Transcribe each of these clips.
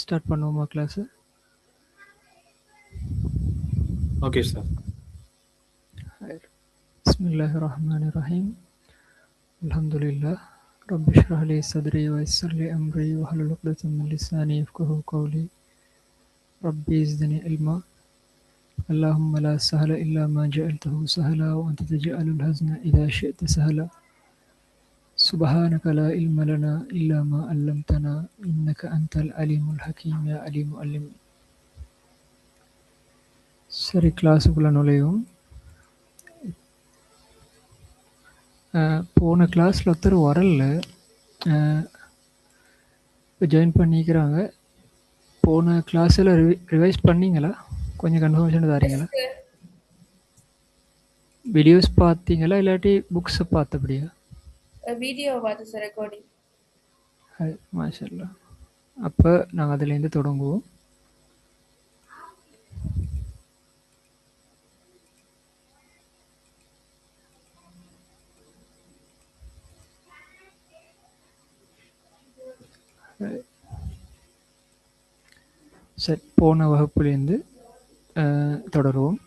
Start பண்ணுவோமா class? Okay sir. பிஸ்மில்லாஹிர் ரஹ்மானிர் ரஹீம். அல்ஹம்துலில்லாஹ். ரப்பி ஷ்ரஹ் லி சத்ரி வயஸ்ஸிர் லி அம்ரி வஹ்லுல் உக்தத்தம் மின் லிசானி யஃப்கஹு கௌலி. ரப்பி ஸித்னி இல்மா. அல்லாஹும்ம லா ஸஹல இல்லா மா ஜஅல்தஹு ஸஹலா வ அன்த தஜ்அலுல் ஹஸ்ன இதா ஷி'த ஸஹலா. சுப்ஹானக லா இல்ம லனா இல்லா மா 'அல்லம்தனா இன்னக அன்தல் அலீமுல் ஹக்கீம். யா அலீமு அல்லிம்னி. சரி, கிளாஸுக்குள்ள நுழைவோம். போன கிளாஸில் ஒருத்தர் வரல, இப்போ ஜாயின் பண்ணிக்கிறாங்க. போன கிளாஸில் ரிவைஸ் பண்ணீங்களா? கொஞ்சம் கன்ஃபர்மேஷன் தாரீங்களா? வீடியோஸ் பார்த்தீங்களா இல்லாட்டி புக்ஸை பார்த்தபடியா? வீடியோ பார்த்து சார், ரெக்கார்டிங். மாஷல்லா. அப்போ நாங்கள் அதுலேருந்து தொடங்குவோம். சரி, போன வகுப்புலேருந்து தொடருவோம்.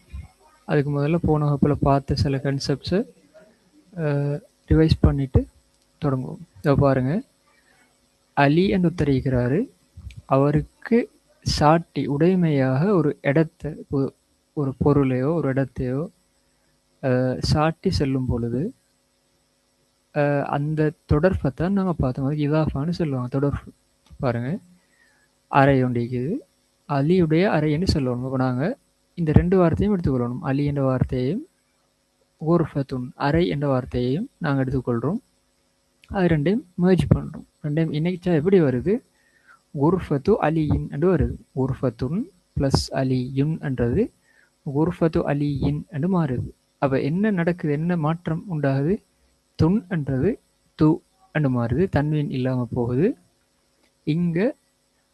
அதுக்கு முதல்ல போன வகுப்பில் பார்த்த சில கன்செப்ட்ஸை ரிவைஸ் பண்ணிவிட்டு தொடங்குவோம். இதை பாருங்கள், அலி என்று தெரிவிக்கிறாரு. அவருக்கு சாட்டி உடைமையாக ஒரு இடத்தை, ஒரு பொருளையோ ஒரு இடத்தையோ சாட்டி செல்லும் பொழுது அந்த தொடர்பை தான் நாங்கள் பார்த்தோம். அதுக்கு இதாஃபான்னு சொல்லுவாங்க. தொடர்பு பாருங்கள், அறை ஒன்றிக்குது, அலியுடைய அறைன்னு சொல்லணும். இப்போ நாங்கள் இந்த ரெண்டு வார்த்தையும் எடுத்துக்கொள்ளணும். அலி என்ற வார்த்தையையும் குர்ஃபத்துன் அறை என்ற வார்த்தையையும் நாங்கள் எடுத்துக்கொள்கிறோம். அது ரெண்டையும் மேர்ஜ் பண்ணுறோம். ரெண்டையும் இணைச்சா எப்படி வருது? குர்ஃபத்து அலியின் என்று வருது. குர்ஃபத்துன் ப்ளஸ் அலியுன் என்றது குர்ஃபத்து அலியின் என்று மாறுது. அப்போ என்ன நடக்குது? என்ன மாற்றம் உண்டாகுது? துன் என்றது து என்று மாறுது, தன்வீன் இல்லாமல் போகுது. இங்கே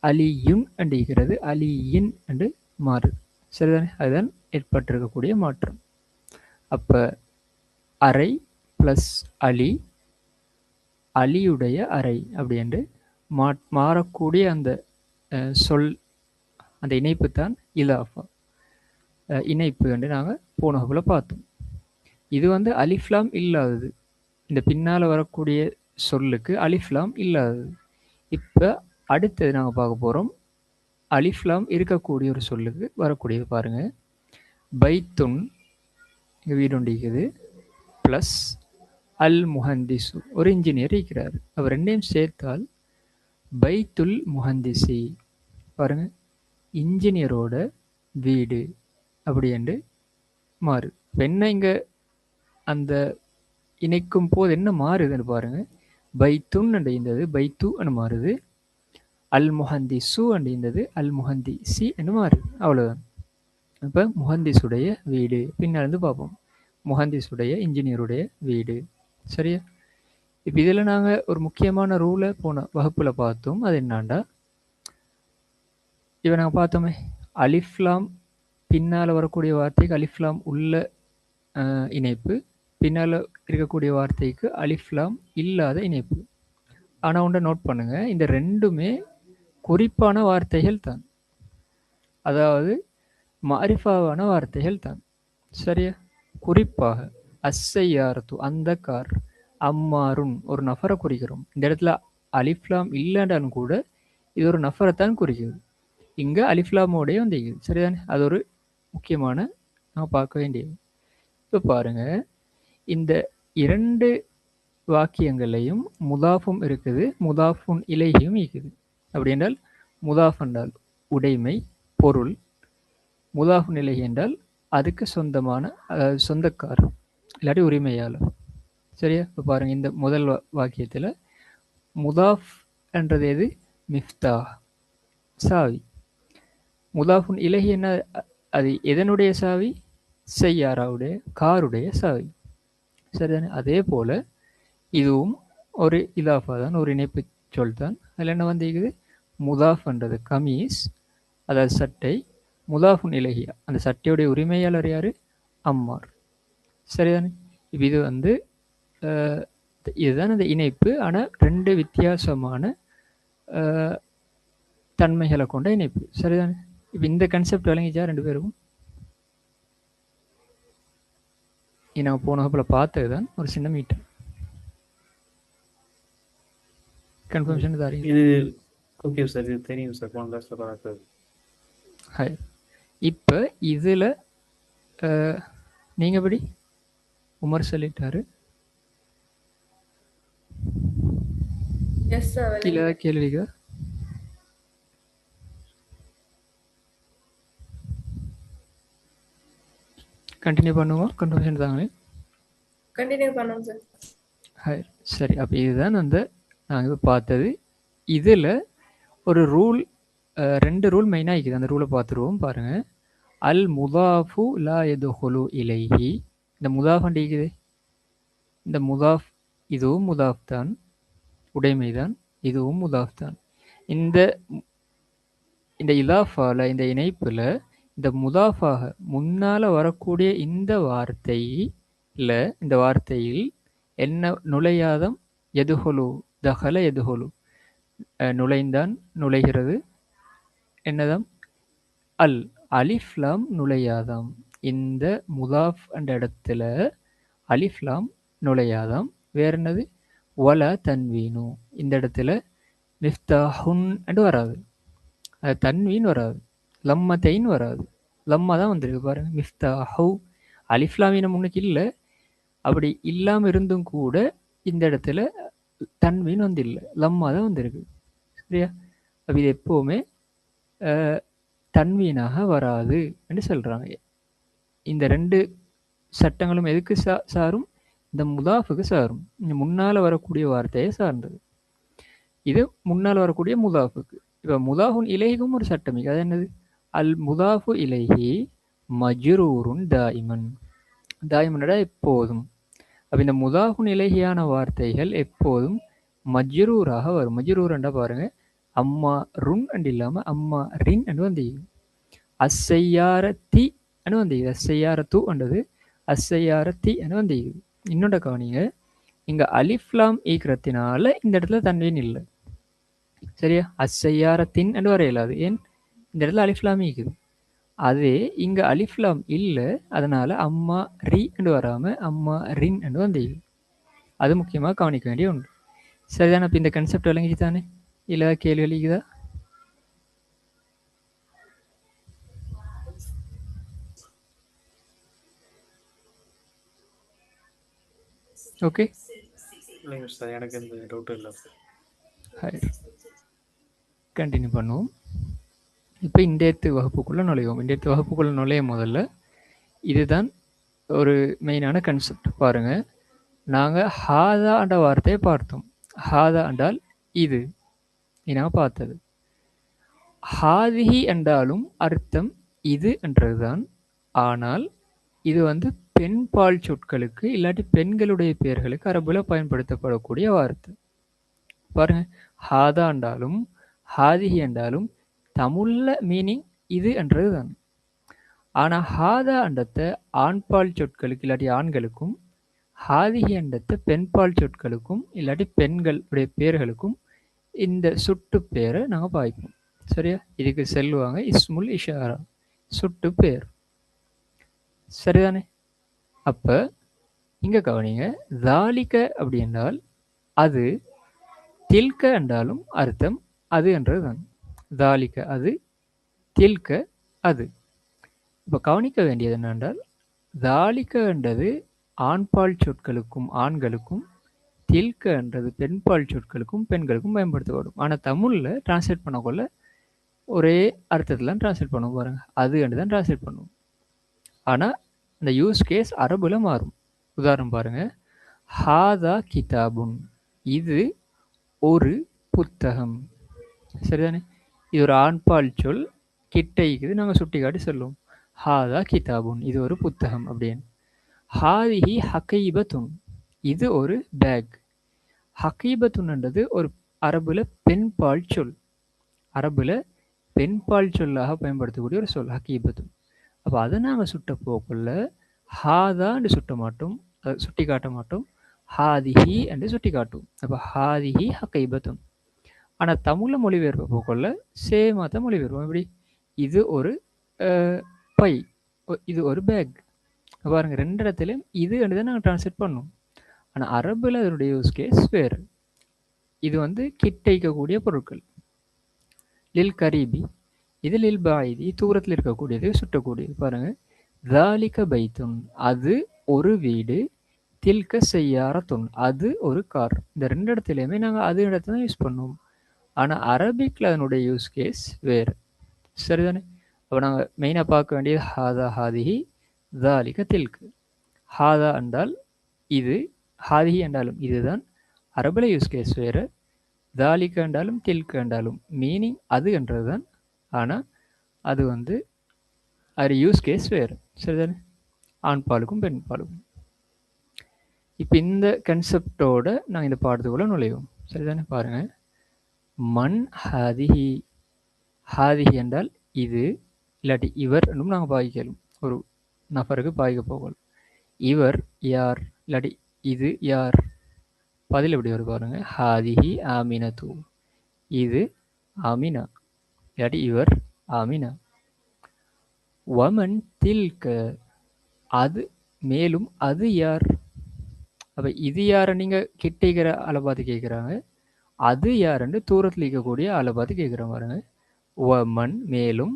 அலியுன் என்றிருக்கிறது, அலியின் என்று மாறுது. சரிதானே? அதுதான் ஏற்பட்டிருக்கக்கூடிய மாற்றம். அப்போ அறை ப்ளஸ் அலி, அலியுடைய அறை அப்படி என்று மாறக்கூடிய அந்த சொல், அந்த இணைப்பு தான் இலாஃபா, இணைப்பு என்று நாங்கள் போன வகுப்பில் பார்த்தோம். இது அலிஃப்லாம் இல்லாதது. இந்த பின்னால் வரக்கூடிய சொல்லுக்கு அலிஃப்லாம் இல்லாதது. இப்போ அடுத்தது நாங்கள் பார்க்க போகிறோம் அலிஃப்லாம் இருக்கக்கூடிய ஒரு சொல்லுக்கு வரக்கூடியது. பாருங்கள், பைத்துன், இங்கே வீடு ஒன்றிக்குது, ப்ளஸ் அல் முஹந்திசு, ஒரு இன்ஜினியர் இருக்கிறார். அவர் ரெண்டையும் சேர்த்தால் பைத்துல் முஹந்திசி. பாருங்கள், இன்ஜினியரோட வீடு அப்படி என்று மாறு. என்ன இங்கே அந்த இணைக்கும் போது என்ன மாறுதுன்னு பாருங்கள். பைத்துன் அடைந்தது பைத்து என்று மாறுது, அல் முஹந்திசு அடைந்தது அல் முஹந்திசி என்று மாறுது. அவ்வளோதான். இப்போ முஹந்திசுடைய வீடு பின்னாலேருந்து பார்ப்போம். முஹந்திசுடைய இன்ஜினியருடைய வீடு. சரியா? இப்போ இதில் நாங்கள் ஒரு முக்கியமான ரூலை போன வகுப்பில் பார்த்தோம். அது என்னாண்டா, இப்போ நாங்கள் பார்த்தோமே, அலிஃப்லாம் பின்னால் வரக்கூடிய வார்த்தைக்கு அலிஃப்லாம் உள்ள இணைப்பு, பின்னால் இருக்கக்கூடிய வார்த்தைக்கு அலிஃப்லாம் இல்லாத இணைப்பு. ஆனால் ஒன்றை நோட் பண்ணுங்கள், இந்த ரெண்டுமே குறிப்பான வார்த்தைகள் தான், அதாவது மாரிஃபாவான வார்த்தைகள் தான். சரியா? குறிப்பாக அஸ்ஸையாரத்து, அந்த கார், அம்மாருன், ஒரு நஃபரை குறிக்கிறோம். இந்த இடத்துல அலிஃப்லாம் இல்லைன்றாலும் கூட இது ஒரு நஃபரைத்தான் குறிக்குது. இங்கே அலிஃப்லாமோடைய வந்துக்குது. சரிதானே? அது ஒரு முக்கியமான நான் பார்க்க வேண்டியது. இப்போ பாருங்கள், இந்த இரண்டு வாக்கியங்களையும் முதாஃபும் இருக்குது, முதாஃபுன் இலையும் இருக்குது. அப்படி என்றால் முதாஃப் என்றால் உடைமை, பொருள். முதாஃபுன் இலை என்றால் அதுக்கு சொந்தமான, சொந்தக்காரர் இல்லாட்டி உரிமையாளர். சரியா? இப்போ பாருங்கள், இந்த முதல் வாக்கியத்தில் முதாஃப் என்றது எது? மிஃப்தா, சாவி. முதாஃபுன் இலகி என்ன? அது எதனுடைய சாவி? செய்யாராவுடைய, காருடைய சாவி. சரிதானே? அதே போல் இதுவும் ஒரு இலாஃபா தான், ஒரு இணைப்பு சொல் தான். அதில் என்ன வந்திருக்குது? முதாஃப்ன்றது கமீஸ், அதாவது சட்டை. முதாஃபுன் இலகியா, அந்த சட்டையுடைய உரிமையாளர் யார்? அம்மார். சரிதானே? இப்போ இது இதுதான் அந்த இணைப்பு. ஆனால் ரெண்டு வித்தியாசமான தன்மைகளை கொண்ட இணைப்பு. சரிதானே? இப்போ இந்த கன்செப்ட் விளங்கிச்சா ரெண்டு பேருக்கும்? இது நாங்கள் போன வகுப்பில் பார்த்தது தான், ஒரு சின்ன மீட்டர் கன்ஃபர்மேஷன் தாரீங்க. இது ஓகே சார், இது தெரியும் சார், போன கிளாஸ்ல பார்த்தது. ஹாய், இப்போ இதில் நீங்கள் எப்படி உமர் சொல்லிட்டாரு, எஸ் சார். கீழே கேள்விக்கா கண்டினியூ பண்ணுவோம். கன்ஃபர்மேஷன் தாங்களே, கண்டினியூ பண்ணுங்க சார். ஹாய். சரி, அப்போ இதுதான் அந்த நாங்கள் இப்போ பார்த்தது. இதில் ஒரு ரூல், ரெண்டு ரூல் மெயினாக இருக்குது. அந்த ரூலை பார்த்துருவோம் பாருங்கள். அல் முதாஃபு லா யதுஹுலு இலைஹி. இந்த முதாஃப் இருக்குது, இந்த முதாஃப் இதுவும் முதாஃப் தான், உடைமை தான், இதுவும் முதாஃப் தான். இந்த இந்த இலாஃபால, இந்த இணைப்பில் இந்த முதாஃபாக முன்னால் வரக்கூடிய இந்த வார்த்தையில், இந்த வார்த்தையில் என்ன நுழையாதம்? எதுஹுலு, தஹல எதுஹுலு, நுழைந்தான், நுழைகிறது. என்னதாம்? அல் அலிஃப்லாம் நுழையாதாம். இந்த முதாஃப் என்ற இடத்துல அலிஃப்லாம் நுழையாதாம். வேற என்னது? வல தன்வீனு. இந்த இடத்துல மிஃப்தாஹுன் என்று வராது, அது தன்வீன் வராது, லம்மத்தைன் வராது, லம்மா தான் வந்திருக்கு பாருங்க. மிஃப்தாஹு அலிஃப்லாமீன முன்னுக்கு இல்லை. அப்படி இல்லாமல் இருந்தும் கூட இந்த இடத்துல தன்வீன் வந்து இல்லை, லம்மா தான் வந்திருக்கு. சரியா? அப்போ இது எப்போவுமே தன்வீனாக வராது என்று சொல்கிறாங்க. இந்த ரெண்டு சட்டங்களும் எதுக்கு சாரும்? இந்த முதாஃபுக்கு சாரும். இந்த முன்னால் வரக்கூடிய வார்த்தையை சார்ந்தது. இது முன்னால் வரக்கூடிய முதாஃபுக்கு. இப்போ முதாஃபுன் இலைஹிக்கும் ஒரு சட்டம். அது என்னது? அல் முதாஃபு இலைஹி மஜ்ரூருன் தாயிமன். தாயிமனடா எப்போதும். அப்போ இந்த முதாஃபுன் இலைஹியான வார்த்தைகள் எப்போதும் மஜ்ரூராக வரும். மஜ்ரூரண்டா பாருங்க, அம்மா ருன் அண்டு இல்லாமல் அம்மா ரின் அண்டு வந்து அஸ்ஸையாரத்தி அனு வந்து அஸ்ஸையாரத்து அண்டது அஸ்ஸையாரத்தி அனு வந்து. இன்னொன்ற கவனிங்க, இங்கே அலிஃப்லாம் ஈக்கிறத்தினால இந்த இடத்துல தன்வீன் இல்லை. சரியா? அஸ்ஸையாரத்தின் அண்டு வர இயலாது. ஏன்? இந்த இடத்துல அலிஃப்லாம் ஈக்குது. அதே இங்கே அலிஃப்லாம் இல்லை, அதனால அம்மா ரி அண்டு வராமல் அம்மா ரின் அண்டு வந்து. அது முக்கியமாக கவனிக்க வேண்டிய ஒன்று. சரிதானே? இப்போ இந்த கன்செப்ட் விளங்கிச்சு தானே? இல்லை கேள்வி அளிக்குதா? ஓகே, இல்லைங்க சார், எனக்கு எந்த டவுட்டும் இல்லை சார். ஹாய், கண்டினியூ பண்ணுவோம். இப்போ இன்றைய வகுப்புக்குள்ளே நுழைவோம். இன்றைய வகுப்புக்குள்ளே நுழைய முதல்ல இதுதான் ஒரு மெயினான கன்செப்ட். பாருங்கள், நாங்கள் ஹாதா என்ற வார்த்தையை பார்த்தோம். ஹாதா என்றால் இது, நாங்கள் பார்த்தது. ஹாதிஹி என்றாலும் அர்த்தம் இது என்றது தான். ஆனால் இது வந்து பெண்பால் சொற்களுக்கு இல்லாட்டி பெண்களுடைய பெயர்களுக்கு அரபுல பயன்படுத்தப்படக்கூடிய வார்த்தை. பாருங்க, ஹாதா என்றாலும் ஹாதிஹி என்றாலும் தமிழ்ல மீனிங் இது என்றது தான். ஆனால் ஹாதா அண்டத்தை ஆண்பால் சொற்களுக்கு இல்லாட்டி ஆண்களுக்கும், ஹாதிஹி அண்டத்தை பெண்பால் சொற்களுக்கும் இல்லாட்டி பெண்களுடைய பெயர்களுக்கும் இந்த சுட்டு பேரை நாங்கள் பாய்ப்போம். சரியா? இதுக்கு செல்லுவாங்க இஸ்முல் இஷாரா, சுட்டு பேர். சரிதானே? அப்போ இங்கே கவனிங்க, தாலிக்க அப்படி என்றால் அது, தில்க என்றாலும் அர்த்தம் அது என்றது தான். தாலிக்க அது, தில்க அது. இப்போ கவனிக்க வேண்டியது என்னென்றால், தாலிக்க என்றது ஆண்பால் சொற்களுக்கும் ஆண்களுக்கும், தில்க என்றது பெண்பால் சொற்களுக்கும் பெண்களுக்கும் பயன்படுத்தப்படும். ஆனால் தமிழில் டிரான்ஸ்லேட் பண்ணக்குள்ள ஒரே அர்த்தத்தில் டிரான்ஸ்லேட் பண்ணுவோம். பாருங்க, அது என்று தான் டிரான்ஸ்லேட் பண்ணுவோம். ஆனால் அந்த யூஸ் கேஸ் அரபுல மாறும். உதாரணம் பாருங்க, ஹாதா கிதாபுன், இது ஒரு புத்தகம். சரிதானே? இது ஒரு ஆண்பால் சொல், கிட்டைக்குது, நாங்கள் சுட்டி காட்டி சொல்லுவோம் ஹாதா கிதாபுன், இது ஒரு புத்தகம் அப்படின்னு. ஹாதிஹி ஹகைபத்துன், இது ஒரு பேக். ஹகைபத்துன்ன்றது ஒரு அரபுல பெண்பால் சொல், அரபுல பெண்பால் சொல்லாக பயன்படுத்தக்கூடிய ஒரு சொல் ஹகீபத்துன். அப்போ அதை நாங்கள் சுட்ட போக்குள்ள ஹாதான்னு சுட்ட மாட்டோம், சுட்டி காட்ட மாட்டோம், ஹாதிஹி என்று சுட்டி காட்டுவோம். அப்போ ஹாதிஹி ஹகைபத்துன். ஆனால் தமிழில் மொழிபெயர்ப்பு போக்கொள்ள சேமாக தான் மொழிபெயர்ப்போம். எப்படி? இது ஒரு பை, இது ஒரு பேக். பாருங்கள், ரெண்டு இடத்துலையும் இது தான் நாங்கள் ட்ரான்ஸ்லேட் பண்ணோம். ஆனால் அரபில் அதனுடைய யூஸ் கேஸ் வேறு. இது வந்து கிட்டைக்கக்கூடிய பொருட்கள். லில் கரீபி, இது லில் பாயிதி, தூரத்தில் இருக்கக்கூடியது, சுட்டக்கூடியது. பாருங்கள், தாலிக பைத்துன், அது ஒரு வீடு, தில்க செய்யாரத்துன், அது ஒரு கார். இந்த ரெண்டு இடத்துலையுமே நாங்கள் அது இடத்துல தான் யூஸ் பண்ணுவோம். ஆனால் அரபிக்கில் அதனுடைய யூஸ் கேஸ் வேறு. சரிதானே? அப்போ நாங்கள் மெயினாக பார்க்க வேண்டியது ஹாதா ஹாதிஹி தாலிக தில்கு. ஹாதா என்றால் இது, ஹாதிஹி என்றாலும் இதுதான். அரபில் யூஸ் கேஸ் வேறு. தாலிக என்றாலும் தில்கு என்றாலும் மீனிங் அது என்றது தான். ஆனால் அது வந்து அது யூஸ் கேஸ் வேறு. சரிதானே? ஆண் பாலுக்கும் பெண் பாலுக்கும். இப்போ இந்த கன்செப்டோட நாங்கள் இந்த பாடத்துக்குள்ளே நுழைவோம். சரிதானே? பாருங்கள், மண் ஹாதிஹி. ஹாதிஹி என்றால் இது, இல்லாட்டி இவர் என்றும் நாங்கள் பாய்க்கலும். ஒரு நபருக்கு பாய்க்க போகலாம். இவர் யார், இல்லாட்டி இது யார். பதில் எப்படி வரும் பாருங்க. ஹாதிஹி ஆமினது, இது ஆமினா, இல்லாட்டி இவர் ஆமினா. வமன் தில்க, அது, மேலும் அது யார். அப்போ இது யாரை நீங்கள் கிட்டிக்கிற ஆளை பார்த்து கேட்குறாங்க, அது யாருன்னு தூரத்தில் இருக்கக்கூடிய ஆளை பார்த்து கேட்குற பாருங்க. வமன், மேலும்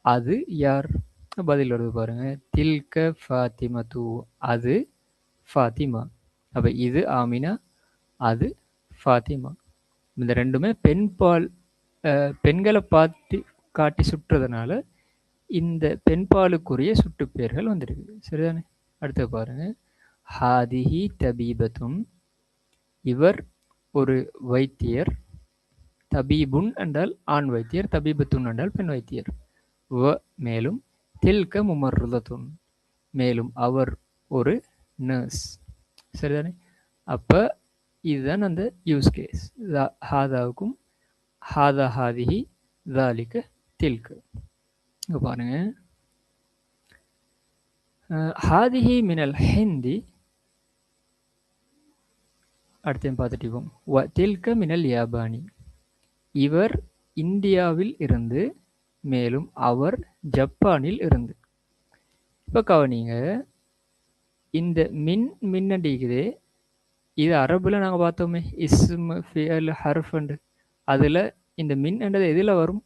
அது யார். பதில் வருது பாருங்க. தில்க ஃபாத்திமது, அது ஃபாத்திமா. அப்போ இது ஆமினா, அது ஃபாத்திமா. இந்த ரெண்டுமே பெண்பால், பெண்களை பார்த்து காட்டி சுட்டுறதுனால இந்த பெண்பாலுக்குரிய சுட்டு பெயர்கள் வந்துருக்கு. சரிதானே? அடுத்து பாருங்க. ஹாதிஹி தபீபத்துன், இவர் ஒரு வைத்தியர். தபீபுன் என்றால் ஆண் வைத்தியர், தபீபத்துன் என்றால் பெண் வைத்தியர். வ, மேலும் தில்க முமர்ருதத்துன், மேலும் அவர் ஒரு நர்ஸ். சரிதானே? அப்போ இதுதான் அந்த யூஸ் கேஸ். ஹாதாவுக்கும் ஹாதா ஹாதிஹி தாலிக தில்கு. இங்கே பாருங்க. ஹாதிஹி மினல் ஹிந்தி, அடுத்தையும் பார்த்துட்டிப்போம். வ தில்க மினல் யாபானி, இவர் இந்தியாவில் இருந்து, மேலும் அவர் ஜப்பானில் இருந்து. இப்போ கவனிங்க, இந்த மின்னடிக்குதே, இது அரபுல நாங்கள் பார்த்தோமே, இஸ்ம் ஃபியல் ஹர்ஃபண்டு. அதில் இந்த மின் என்றது எதில் வரும்?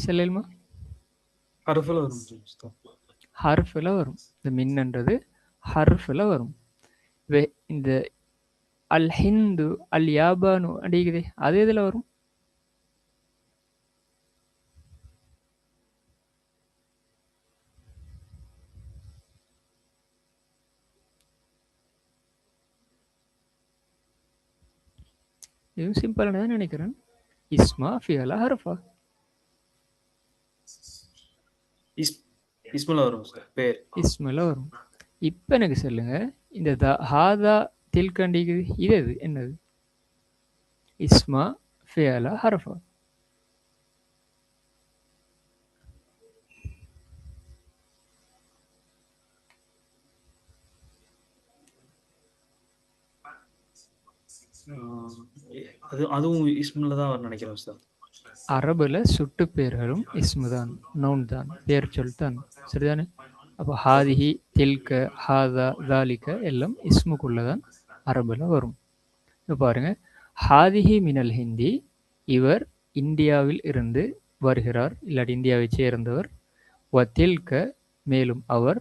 சொல்லலுமா? ஹர்ஃபில் வரும். ஹர்ஃபில் வரும். இந்த மின்னன்றது ஹர்ஃபில் வரும். இந்த அல் ஹிந்து அல் யாபானு அடிக்குதே, அது எதில் வரும்? இதுவும் சிம்பிளானு தான் நினைக்கிறேன். இஸ்மா ஃபியலா ஹர்ஃபா? இஸ்மில் வரும் சார், பேர் இஸ்மில் வரும். இப்போ எனக்கு சொல்லுங்க, இந்த ஹாதா தில்கண்டிக்குது, இது எது, என்னது? இஸ்மா ஃபியலா ஹர்ஃபா? அதுவும் இஸ்மில் தான் நினைக்கிறேன் சார். அரபுல சுட்டு பேர்களும் இஸ்மு தான், நவுன் தான், பேர் சொல் தான். சரிதானே? அப்போ ஹாதிஹி தில்க ஹாதா தாலிக எல்லாம் இஸ்முக்குள்ள தான் அரபுல வரும். இப்போ பாருங்க, ஹாதிஹி மினல் ஹிந்தி, இவர் இந்தியாவில் இருந்து வருகிறார், இல்லாட்டி இந்தியாவை சேர்ந்தவர். வ தில்க, மேலும் அவர்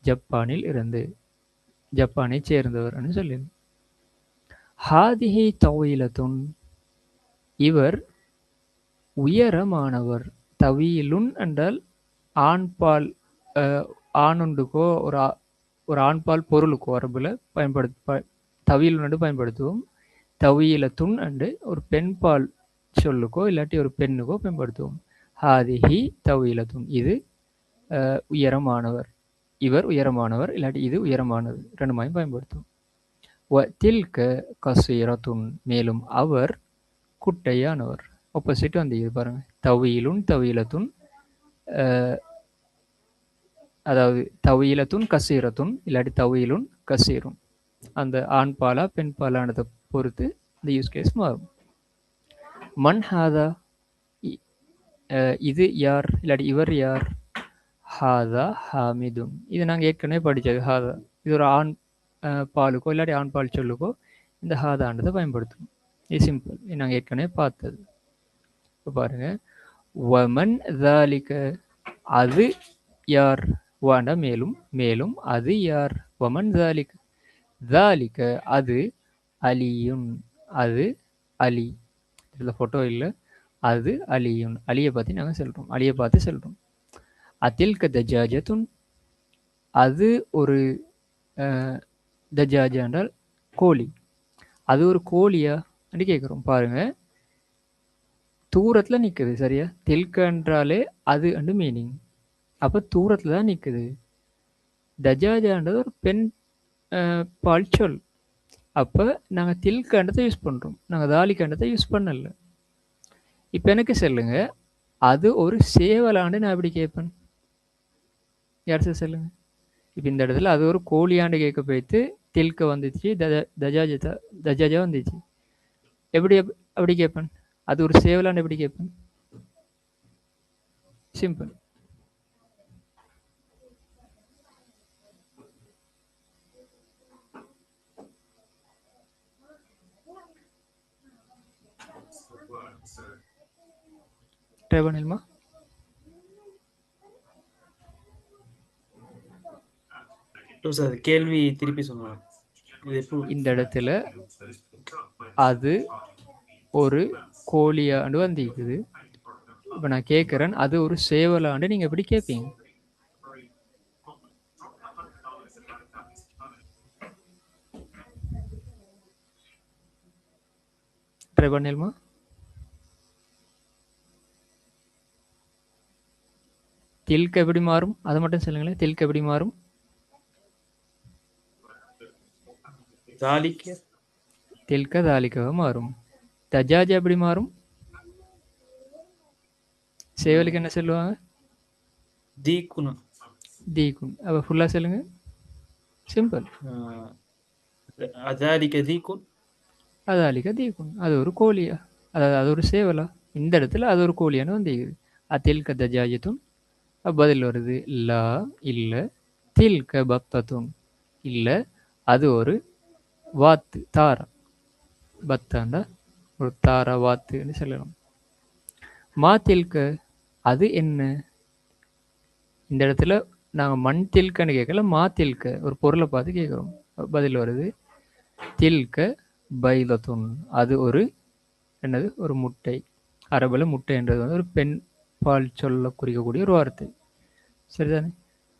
ஜப்பானில் இருந்து, ஜப்பானை சேர்ந்தவர் சொல்லி. ஹாதிஹி தவீலத்துன், இவர் உயரமானவர். தவீலுன் என்றால் ஆண்பால், ஆணுண்டுக்கோ ஒரு ஆண்பால் பொருளுக்கோ அரபுல தவீலுன் என்று பயன்படுத்துவோம். தவீலத்துன் என்று ஒரு பெண்பால் சொல்லுக்கோ இல்லாட்டி ஒரு பெண்ணுக்கோ பயன்படுத்துவோம். ஹாதிஹி தவீலத்துன், இது உயரமானவர், இவர் உயரமானவர், இல்லாட்டி இது உயரமானது, ரெண்டு மாதிரி பயன்படுத்துவோம். வ தில்க கசீரத்துன், மேலும் அவர் குட்டையானவர். ஆப்போசிட் வந்து இது பாருங்க. தவீலுன் தவீலத்துன், அதாவது தவீலத்துன் கசீரத்துன் இல்லாட்டி தவீலுன் கசீரும். அந்த ஆண் பாலா பெண் பாலானதை பொறுத்து இந்த யூஸ் கேஸ் மாறும். மன் ஹாதா, இது யார் இல்லாட்டி இவர் யார். ஹாதா ஹாமிதுன், இது நாங்கள் ஏற்கனவே படித்தது. ஹாதா இது ஒரு ஆண் பாலுக்கோ இல்லாட்டி ஆண் பால் சொல்லுக்கோ இந்த ஹாதான்றதை பயன்படுத்தணும். இது சிம்பிள், இது நாங்கள் ஏற்கனவே பார்த்தது. இப்போ பாருங்க, வமன் தாலிக, அது யார். வாண்டா மேலும், மேலும் அது யார். வமன் தாலிக, தாலிக அது, அலியுன் அது அலி. இதில் ஃபோட்டோ இல்லை, அது அலியுன், அலியை பற்றி நாங்கள் சொல்கிறோம், அலியை பார்த்து சொல்கிறோம். அதில்க தஜாஜத்துன், அது ஒரு தஜாஜா என்றால் கோழி, அது ஒரு கோழியா அப்படி கேட்குறோம். பாருங்க, தூரத்தில் நிற்குது சரியா. தில்கன்றாலே அது அண்டு மீனிங், அப்போ தூரத்தில் தான் நிற்குது. தஜாஜான்றது ஒரு பெண் பால் சொல், அப்போ நாங்கள் தில்கண்டத்தை யூஸ் பண்ணுறோம், நாங்கள் தாலிகண்டத்தை யூஸ் பண்ணல. இப்போ எனக்கு சொல்லுங்க, அது ஒரு சேவலாண்டு நான் எப்படி கேட்பேன். யார் சார் சொல்லுங்க. இப்போ இந்த இடத்துல அது ஒரு கோழியாண்டு கேட்க போய்த்து தில்க வந்துச்சு, தஜாஜா வந்துச்சு. எப்படி அப்படி கேட்பேன். அது ஒரு சேவலாண்டு எப்படி கேட்பேன். சிம்பிள். ட்ரை பண்ணிடுமா. கேள்வி திருப்பி சொல்லுங்க. இந்த இடத்துல அது ஒரு கோழியாண்டு வந்திருக்குது. இப்போ நான் கேட்குறேன், அது ஒரு சேவலாண்டு நீங்கள் எப்படி கேட்பீங்க. ட்ரை பண்ணிடுமா. தில்க எப்படி மாறும் அதை மட்டும் சொல்லுங்களேன். தில்க எப்படி மாறும். தில்க தாலிக்காக மாறும். தஜாஜா எப்படி மாறும். சேவலுக்கு என்ன சொல்லுவாங்க. தீக்குன். தீக்குன். அப்போ ஃபுல்லாக சொல்லுங்க. சிம்பிள். அதாலிக தீக்குன். அதாலிக தீக்குன், அது ஒரு கோழியா, அதாவது அது ஒரு சேவலா. இந்த இடத்துல அது ஒரு கோழியானு வந்துக்குது. அதில்க தஜாஜத்துன், பதில் வருது லா இல்லை. தில்க பத்தத்துன், இல்லை அது ஒரு வாத்து தாரா. பத்தாண்டா ஒரு தாரா வாத்துன்னு சொல்லணும். மா தில்க அது என்ன. இந்த இடத்துல நாங்கள் மண் தில்கன்னு கேட்கல, மா தில்க ஒரு பொருளை பார்த்து கேட்குறோம். பதில் வருது தில்க பைலத்துன், அது ஒரு என்னது ஒரு முட்டை. அரபில் முட்டைன்றது வந்து ஒரு பெண் பால் சொல்ல குறிக்கக்கூடிய ஒரு வார்த்தை, சரிதானே.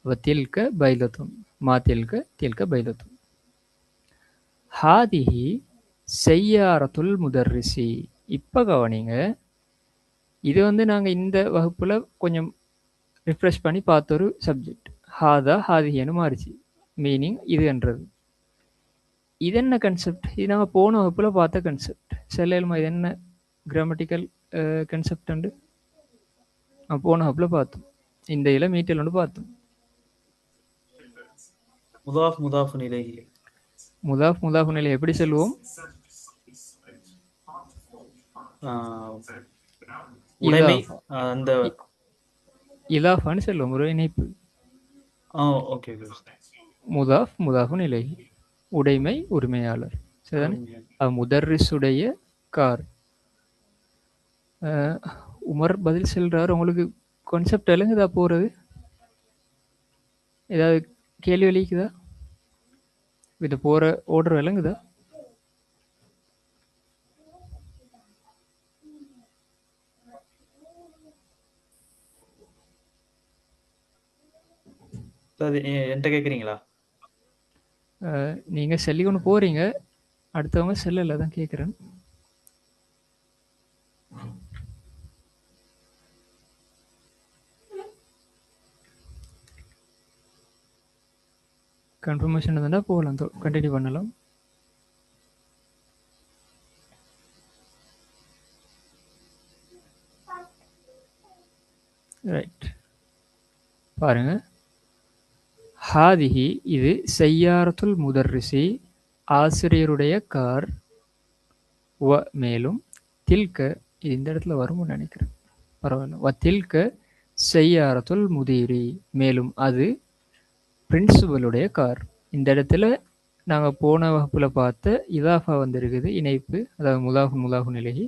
அப்போ தில்க பைலத்துன், மா தில்க தில்க பைலத்துன். ஹாதிஹி செய்யாரத்துல் முதர்ரிசி. இப்போ கவனிங்க, இது வந்து நாங்கள் இந்த வகுப்பில் கொஞ்சம் ரிஃப்ரெஷ் பண்ணி பார்த்த ஒரு சப்ஜெக்ட். ஹாதா ஹாதிஹின்னு மாறிச்சு மீனிங் இதுன்றது. இது என்ன கன்செப்ட். இது நாங்கள் போன வகுப்பில் பார்த்த கன்செப்ட். செல்லுமா இது என்ன கிராமட்டிக்கல் கன்செப்ட் உண்டு போன வகுப்பில் பார்த்தோம். இந்த இதில் மீட்டல் ஒன்று பார்த்தோம். முதாஃப் முதாஃப் நிலை. முதாஃப் முதாஃப் நிலை எப்படி சொல்லுவோம். அந்த இலாஃபான்னு சொல்லுவோம், ஒரு இணைப்பு. ஓகே. முதாஃப் முதாஃப் நிலை, உடைமை உரிமையாளர், சரிதானே. முதர்ரிசுடைய கார். உமர் பதில் சொல்றாரு. உங்களுக்கு கான்செப்ட் விளங்குதா போறது. ஏதாவது கேள்வி வெளிக்குதா. இது போற ஓர்டர் விளங்குதா. என்கிட்ட கேக்குறீங்களா. நீங்க சொல்லி கொண்டு போறீங்க, அடுத்தவங்க செல்லல தான் கேட்குறேன். கன்ஃபர்மேஷன் இருந்தால் போகலாம், கண்டினியூ பண்ணலாம். ரைட், பாருங்க. ஹாதிஹி இது செய்யாரத்துல் முதர்ரிசி ஆசிரியருடைய கார். மேலும் தில்க இது இந்த இடத்துல வரும்னு நினைக்கிறேன், பரவாயில்ல. தில்க செய்யாரத்துல் முதீரி மேலும் அது பிரின்சிபலுடைய கார். இந்த இடத்துல நாங்கள் போன வகுப்பில் பார்த்த இதாஃபா வந்திருக்குது, இணைப்பு, அதாவது முலாஃபு நிலையை.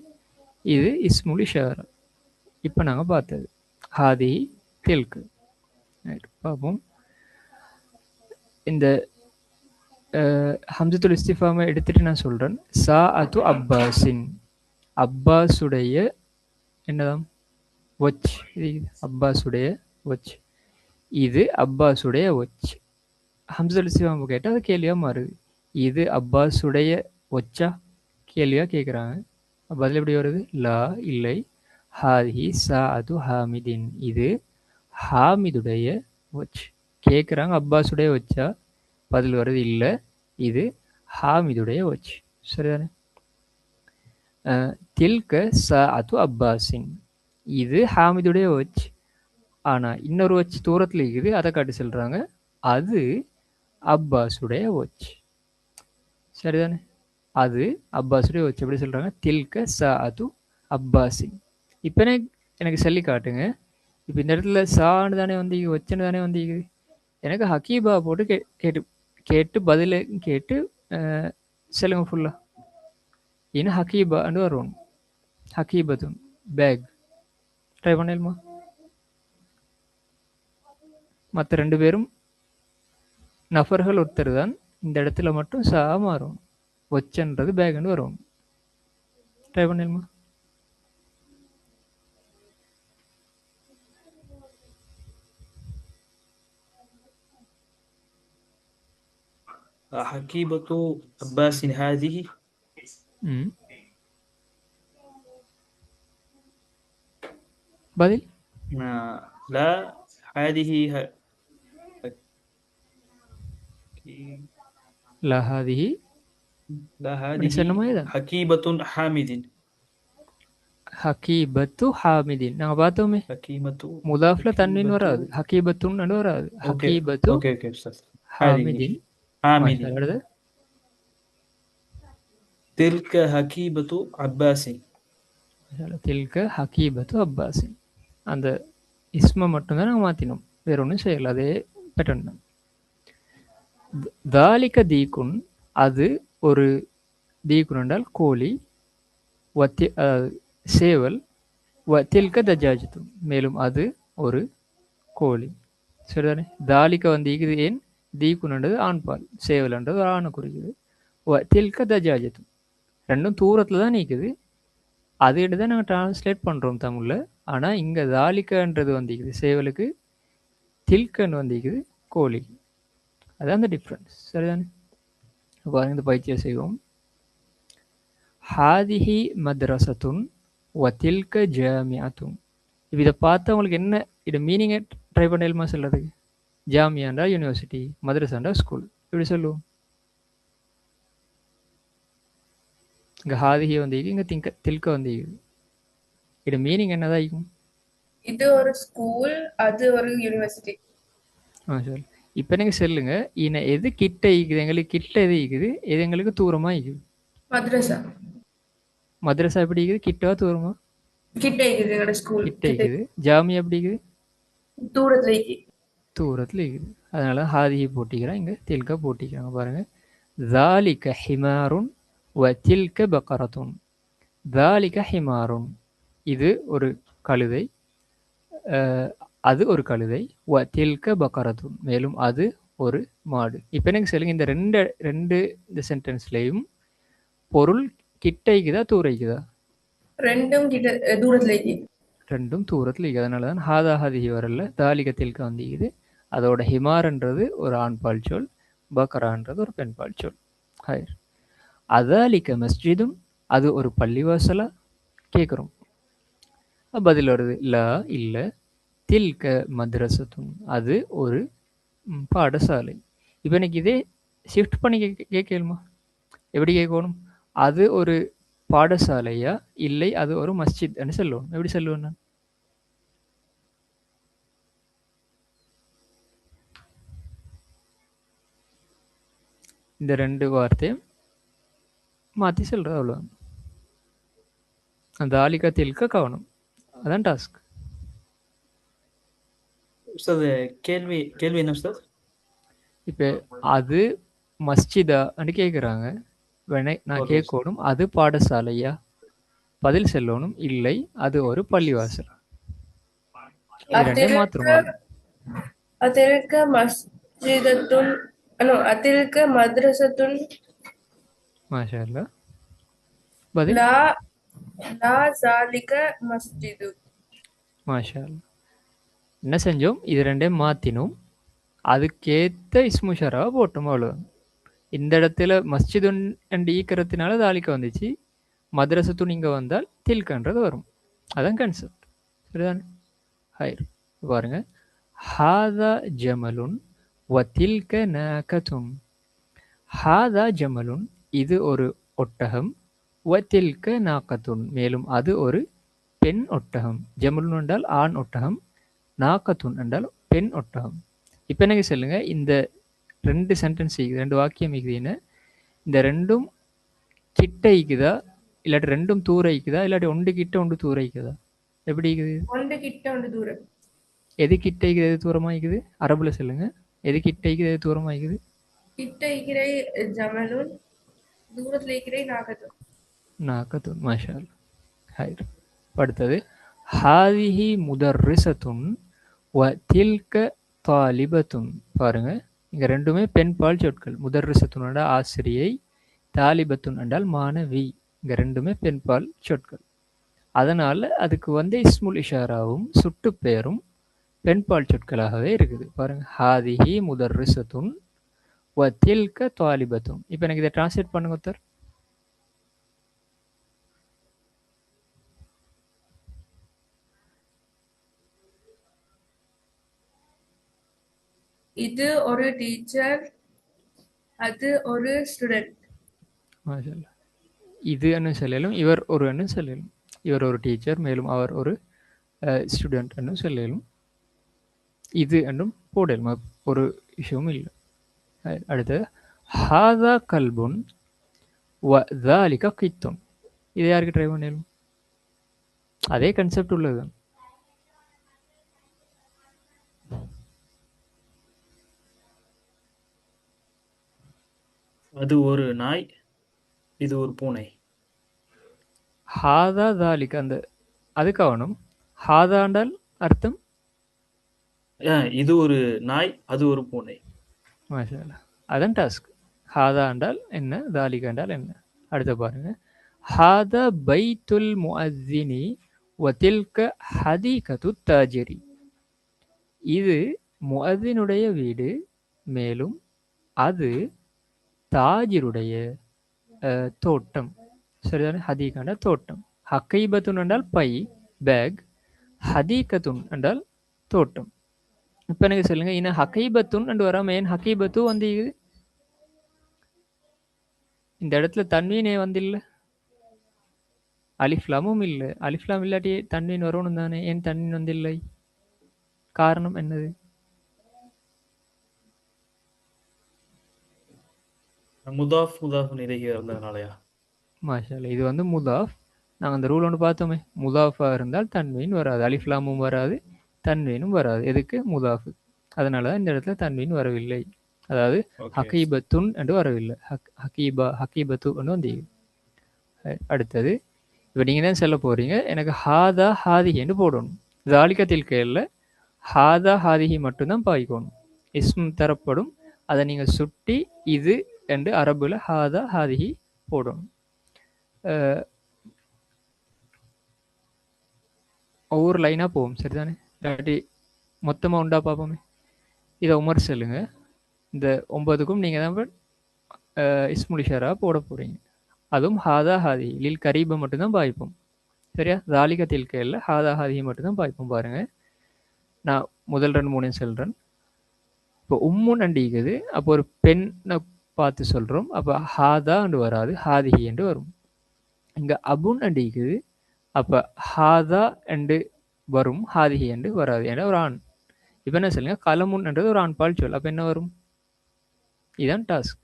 இது இஸ்முல் இஷாரா. இப்போ நாங்கள் பார்த்தது ஹாதி தில்கு. பார்ப்போம். இந்த ஹம்சத்துல் இஸ்திஃபாமை எடுத்துட்டு நான் சொல்கிறேன். சா அத்து அப்பாஸின், அப்பாஸுடைய என்னதான் ஒச், இது அப்பாஸுடைய ஒச், இது அப்பாஸுடைய ஒச். ஹம்சத்துல் இஸ்திஃபாமை கேட்டால் அது கேள்வியாக மாறுது. இது அப்பாஸுடைய ஒச்சா கேள்வியாக கேட்குறாங்க. பதில் எப்படி வருது? லா இல்லை. ஹாதிஹி சா அத்து ஹாமிதின், இது ஹாமிதுடைய ஒச். கேட்குறாங்க அப்பாஸுடைய ஒச்சா, பதில் வருது இல்லை, இது ஹாமிதுடைய ஒச். சரிதானே? தில்க சா அத்து அப்பாஸின், இது ஹாமிதுடைய ஒச். ஆனால் இன்னொரு ஒச் தூரத்தில் இருக்குது, அதை காட்டி சொல்கிறாங்க அது அப்பாஸுடைய ஒச். சரிதானே? அது அப்பாஸுடைய ஒச். எப்படி சொல்கிறாங்க? தில்க சா அத்து அப்பாஸின். இப்போ எனக்கு சொல்லி காட்டுங்க. இப்போ இந்த இடத்துல சான்னு தானே வந்து ஒச்சுன்னு தானே வந்து எனக்கு ஹக்கீபா போட்டு கேட்டு பதில் கேட்டு சொல்லுங்க ஃபுல்லாக. இன்னும் ஹக்கீபான்னு வரும். ஹக்கீபத்துன் பேக். ட்ரை பண்ணலுமா? மற்ற ரெண்டு பேரும் நஃபர்கள் ஒருத்தர் தான். இந்த இடத்துல மட்டும் சா மாறும். ஒச்சன்றது பேக்னு வரும். ட்ரை பண்ணலுமா? حكيبة عباس هذه. பதில் لا هذه لا هذه حكيبة حامد. ஹக்கீபத்து ஹாமிதின் நாங்கள் பார்த்தோமே. முதாஃப்ல தன்வீன் வராது, ஹக்கீபத்துன்னு வராது. ஹக்கீபத்து ஹாமிதின். தில்க ஹக்கீபத்து அப்பாஸின். தில்க ஹக்கீபத்து அப்பாஸின். அந்த இஸ்மை மட்டும்தான் நாங்கள் மாற்றினோம், வேற ஒன்றும் செய்யலை. அதே பேட்டர்ன் தான். தாலிக தீக்குன், அது ஒரு தீக்குன் என்றால் கோழி. சேவல். தில்க தஜாஜத்து, மேலும் அது ஒரு கோழி. சரிதானே? தாலிக்க வந்து இது ஏன் தீக்குன்றது ஆண்பால், சேவல்ன்றது ஒரு ஆணை குறிக்குது. தில்க தஜாஜத்து ரெண்டும் தூரத்தில் தான் நீக்குது. அது எடுத்து தான் நாங்கள் டிரான்ஸ்லேட் பண்ணுறோம் தமிழில். ஆனால் இங்கே தாலிக்கன்றது வந்திக்குது சேவலுக்கு, தில்கன்னு வந்திக்குது கோழிக்கு. அதுதான் அந்த டிஃப்ரென்ஸ். சரிதானே? பாருங்க, இந்த பயிற்சியை செய்வோம். ஹாதிஹி மத்ரசத்துன் வதில்க ஜாமியாத்துன். இப்போ இதை பார்த்து அவங்களுக்கு என்ன இதை மீனிங்கை ட்ரை பண்ணலுமா சொல்கிறதுக்கு? ஜாமியாண்டா யூனிவர்சிட்டி, மദ്രസാண்டா ஸ்கூல், இப்படி சொல்லுவோம். இங்கே ஹாதிஹி வந்து இங்கே தில்க வந்து இது மீனிங் என்னதான் இருக்கும்? இது ஒரு ஸ்கூல், அது ஒரு யூனிவர்சிட்டி. சரி. இப்போ நீங்கள் சொல்லுங்க, இன்னும் எது கிட்ட இருக்குது? எங்களுக்கு கிட்ட எது இருக்குது, எது எங்களுக்கு தூரமாக இருக்குது? மദ്രസா. மദ്രസா எப்படி இருக்குது? கிட்டவா தூரமா? கிட்ட இருக்குது. எங்களோட ஸ்கூல் கிட்ட இருக்குது. ஜாமியா எப்படி இருக்குது? தூரத்துல இருக்குது. தூரத்தில் இருக்குது. அதனால ஹாதிஹி போட்டிக்கிறேன், இங்கே தில்க போட்டிக்கிறாங்க. பாருங்க, ذَلِكَ حِمَارٌ وَتِلْكَ بَقَرَةٌ. ذَلِكَ حِمَارٌ, இது ஒரு கழுதை, அது ஒரு கழுதை. وَتِلْكَ بَقَرَةٌ, மேலும் அது ஒரு மாடு. இப்போ எனக்கு சொல்லுங்க, இந்த ரெண்டு இந்த சென்டென்ஸ்லையும் பொருள் கிட்டைக்குதா தூரைக்குதா? ரெண்டும் கிட்ட தூரத்துல இருக்குது. ரெண்டும் தூரத்தில் இருக்குது. அதனால தான் ஹாதா ஹாதிஹி வரல, தாலிக தில்க வந்திக்குது. அதோட ஹிமார்ன்றது ஒரு ஆண்பால் சொல், பக்கரான்றது ஒரு பெண்பால் சொல். ஹயர். அதாலிக்க மஸ்ஜிதும், அது ஒரு பள்ளிவாசலா கேட்குறோம். பதில் வருது லா இல்லை. தில்க மദ്രസத்துன், அது ஒரு பாடசாலை. இப்போ எனக்கு இதே ஷிஃப்ட் பண்ணி கேட்கலுமா? எப்படி கேட்கணும்? அது ஒரு பாடசாலையா இல்லை அது ஒரு மஸ்ஜித்னு சொல்லுவோம். எப்படி சொல்லுவேன் நான்? இந்த 2 வார்த்தையும் மாற்றி சொல்கிறது அவ்வளோ. அந்த தாலிகா தில்க கவனம், அதான் டாஸ்க். உஸ்தாத் கேள்வி கேள்வி என்ன உஸ்தாத்? இப்போ அது மஸ்ஜிதான்னு கேட்குறாங்க. நான் ஓகே கேட்கணும் அது பாடசாலையா? பதில் சொல்லணும் இல்லை அது ஒரு பள்ளிவாசல். இது ரெண்டையும் மாத்திரம். அதில்க மஸ்ஜிதத்துன் அதில்க மദ്രസத்துன் மாஷா அல்லாஹ். பதில் லா லா ஸாலிக மஸ்ஜிது. மாஷா அல்லாஹ். என்ன செஞ்சோம்? இது ரெண்டையும் மாற்றினோம், அதுக்கேற்ற இஸ்முஷராவை போட்டோம், அவ்வளோதான். இந்த இடத்துல மஸ்ஜிதுன் அண்ட் ஈக்கிறதுனால தாலிக்க வந்துச்சு, மദ്രസத்துன் இங்கே வந்தால் தில்கன்றது வரும். அதான் கான்செப்ட். சரிதானே? ஹைர். பாருங்க, ஹாதா ஜமலுன் வ தில்க நாகத்துன். ஹாதா ஜமலுன் இது ஒரு ஒட்டகம், வ தில்க நாகத்துன் மேலும் அது ஒரு பெண் ஒட்டகம். ஜமலுன் என்றால் ஆண் ஒட்டகம், நாகத்துன் என்றால் பெண் ஒட்டகம். இப்போ எனக்கு சொல்லுங்க, இந்த 2 சென்டென்ஸ் இருக்குது, 2 வாக்கியம் இருக்குதுன்னு, இந்த ரெண்டும் கிட்ட இருக்குதா இல்லாட்டி ரெண்டும் தூர இருக்குதா இல்லாட்டி ஒன்று கிட்ட ஒன்று தூர இருக்குதா? எப்படி இருக்குது? ஒன்று கிட்ட ஒன்று தூரம். எது கிட்ட இருக்குது எது தூரமா இருக்குது? அரபுல சொல்லுங்க, எது கிட்ட இருக்குது எது தூரமா இருக்குது? கிட்ட இருக்கிற ஜமலுன், தூரத்தில் இருக்கிற நாகத்துன். நாகத்துன். மாஷா அல்லாஹ். ஹைர். அடுத்தது ஹாதிஹி முதர்ரிசத்துன் வ தில்க தாலிபத்துன். பாருங்க, இங்க ரெண்டுமே பெண் பால் சொற்கள். முதர்ரிசத்துன் என்றால் ஆசிரியை, தாலிபத்துன் என்றால் மாணவி. இங்க ரெண்டுமே பெண் பால் சொற்கள். அதனால அதுக்கு வந்து இஸ்முல் இஷாராவும் சுட்டு பெயரும் பெண் பால் சொற்களாகவே இருக்குது. பாருங்க, ஹாதிஹி முதர்ரிசத்துன் வ தில்க தாலிபத்துன். இப்போ எனக்கு இதை டிரான்ஸ்லேட் பண்ணுங்க ஒருத்தர். இது ஒரு டீச்சர், அது ஒரு ஸ்டூடெண்ட். மாஷா அல்லாஹ். இது என்ன சொல்லலும், இவர் ஒரு என்ன சொல்லலும். இவர் ஒரு டீச்சர் மேலும் அவர் ஒரு ஸ்டூடெண்ட் என்னும் சொல்லலும். இது என்றும் போடலும், ஒரு விஷயமும் இல்லை. அடுத்தது ஹாதா கல்புன் வ தாலிக கித்துன். இது யாருக்கு ட்ரை பண்ணலும்? அதே கன்செப்ட் உள்ளது. அது ஒரு நாய், இது ஒரு பூனை. ஹாதா தாலிக அந்த அது கவனம். ஹாதாண்டால் அர்த்தம் இது ஒரு நாய், அது ஒரு பூனை. மாஷா அல்லாஹ். அதான் டாஸ்க். ஹாதா என்றால் என்ன, தாலிகா என்றால் என்ன? அடுத்த பாருங்க, ஹாதா பைத்துல் முஅஸ்ஸினி வ தில்க ஹதீகத்து தாஜிரி. இது முஅஸ்ஸினுடைய வீடு மேலும் அது தாஜிருடைய தோட்டம். சரிதானே? ஹதீகான தோட்டம். ஹகைபத்துன் என்றால் பை, பேக். ஹதீகத்துன் என்றால் தோட்டம். இப்போ எனக்கு சொல்லுங்க, இன்னும் ஹகைபத்துன் என்று வராம ஏன் ஹகைபத்து வந்து இந்த இடத்துல தன்வீனே வந்து இல்லை, அலிஃப்லாமும் இல்லை. அலிஃப்லாம் இல்லாட்டி தன்வீன் வரணும் தானே, ஏன் தன்வீன் வந்து இல்லை? காரணம் என்னது? முதாஃப் முதாஃப் இலைஹி வந்ததுனாலயா? மாஷா அல்லாஹ். இது வந்து முதாஃப். நாங்கள் அந்த ரூல் ஒன்று பார்த்தோமே, முதாஃபாக இருந்தால் தன்வீன் வராது, அலிஃப்லாமும் வராது, தன்வீனும் வராது. எதுக்கு? முதாஃபு. அதனால தான் இந்த இடத்துல தன்வீன் வரவில்லை. அதாவது ஹகீபத்துன் என்று வரவில்லை, ஹகீபா ஹகீபத்து என்று வந்து. அடுத்தது இப்போ நீங்கள் தான் சொல்ல போகிறீங்க, எனக்கு ஹாதா ஹாதிஹின்னு போடணும். தாலிகத்தில் கேள்ல ஹாதா ஹாதிஹி மட்டும்தான் பாய்க்கணும். இஸ்ம் தரப்படும், அதை நீங்கள் சுட்டி இது என்று அரபுல ஹாதா ஹாதிஹி போடணும். ஒவ்வொரு லைனாக போவோம், சரிதானே? இல்லாட்டி மொத்தமாக உண்டா பார்ப்போமே. இதை உமர் சொல்லுங்க. இந்த 9க்கும் நீங்கள் தான் இஸ்முல் இஷாரா போட போகிறீங்க. அதுவும் ஹாதா ஹாதி லில் கரீபை மட்டும்தான் பாய்ப்போம். சரியா? தாலிக தில்கையில் ஹாதா ஹாதி மட்டும்தான் பாய்ப்போம். பாருங்கள், நான் முதல் 2-3 சொல்கிறேன். இப்போ உம்முன் அண்டிக்குது, அப்போ ஒரு பெண்ணை பார்த்து சொல்கிறோம், அப்போ ஹாதா என்று வராது, ஹாதிஹி என்று வரும். இங்கே அபுன் அண்டிக்குது, அப்போ ஹாதா என்று வரும், ஹாதிஹி என்று வராது, ஏன்னா ஒரு ஆண். இப்போ என்ன சொல்லுங்க, கலமுன் என்றது ஒரு ஆண் பால் சொல், அப்போ என்ன வரும்? இதுதான் டாஸ்க்.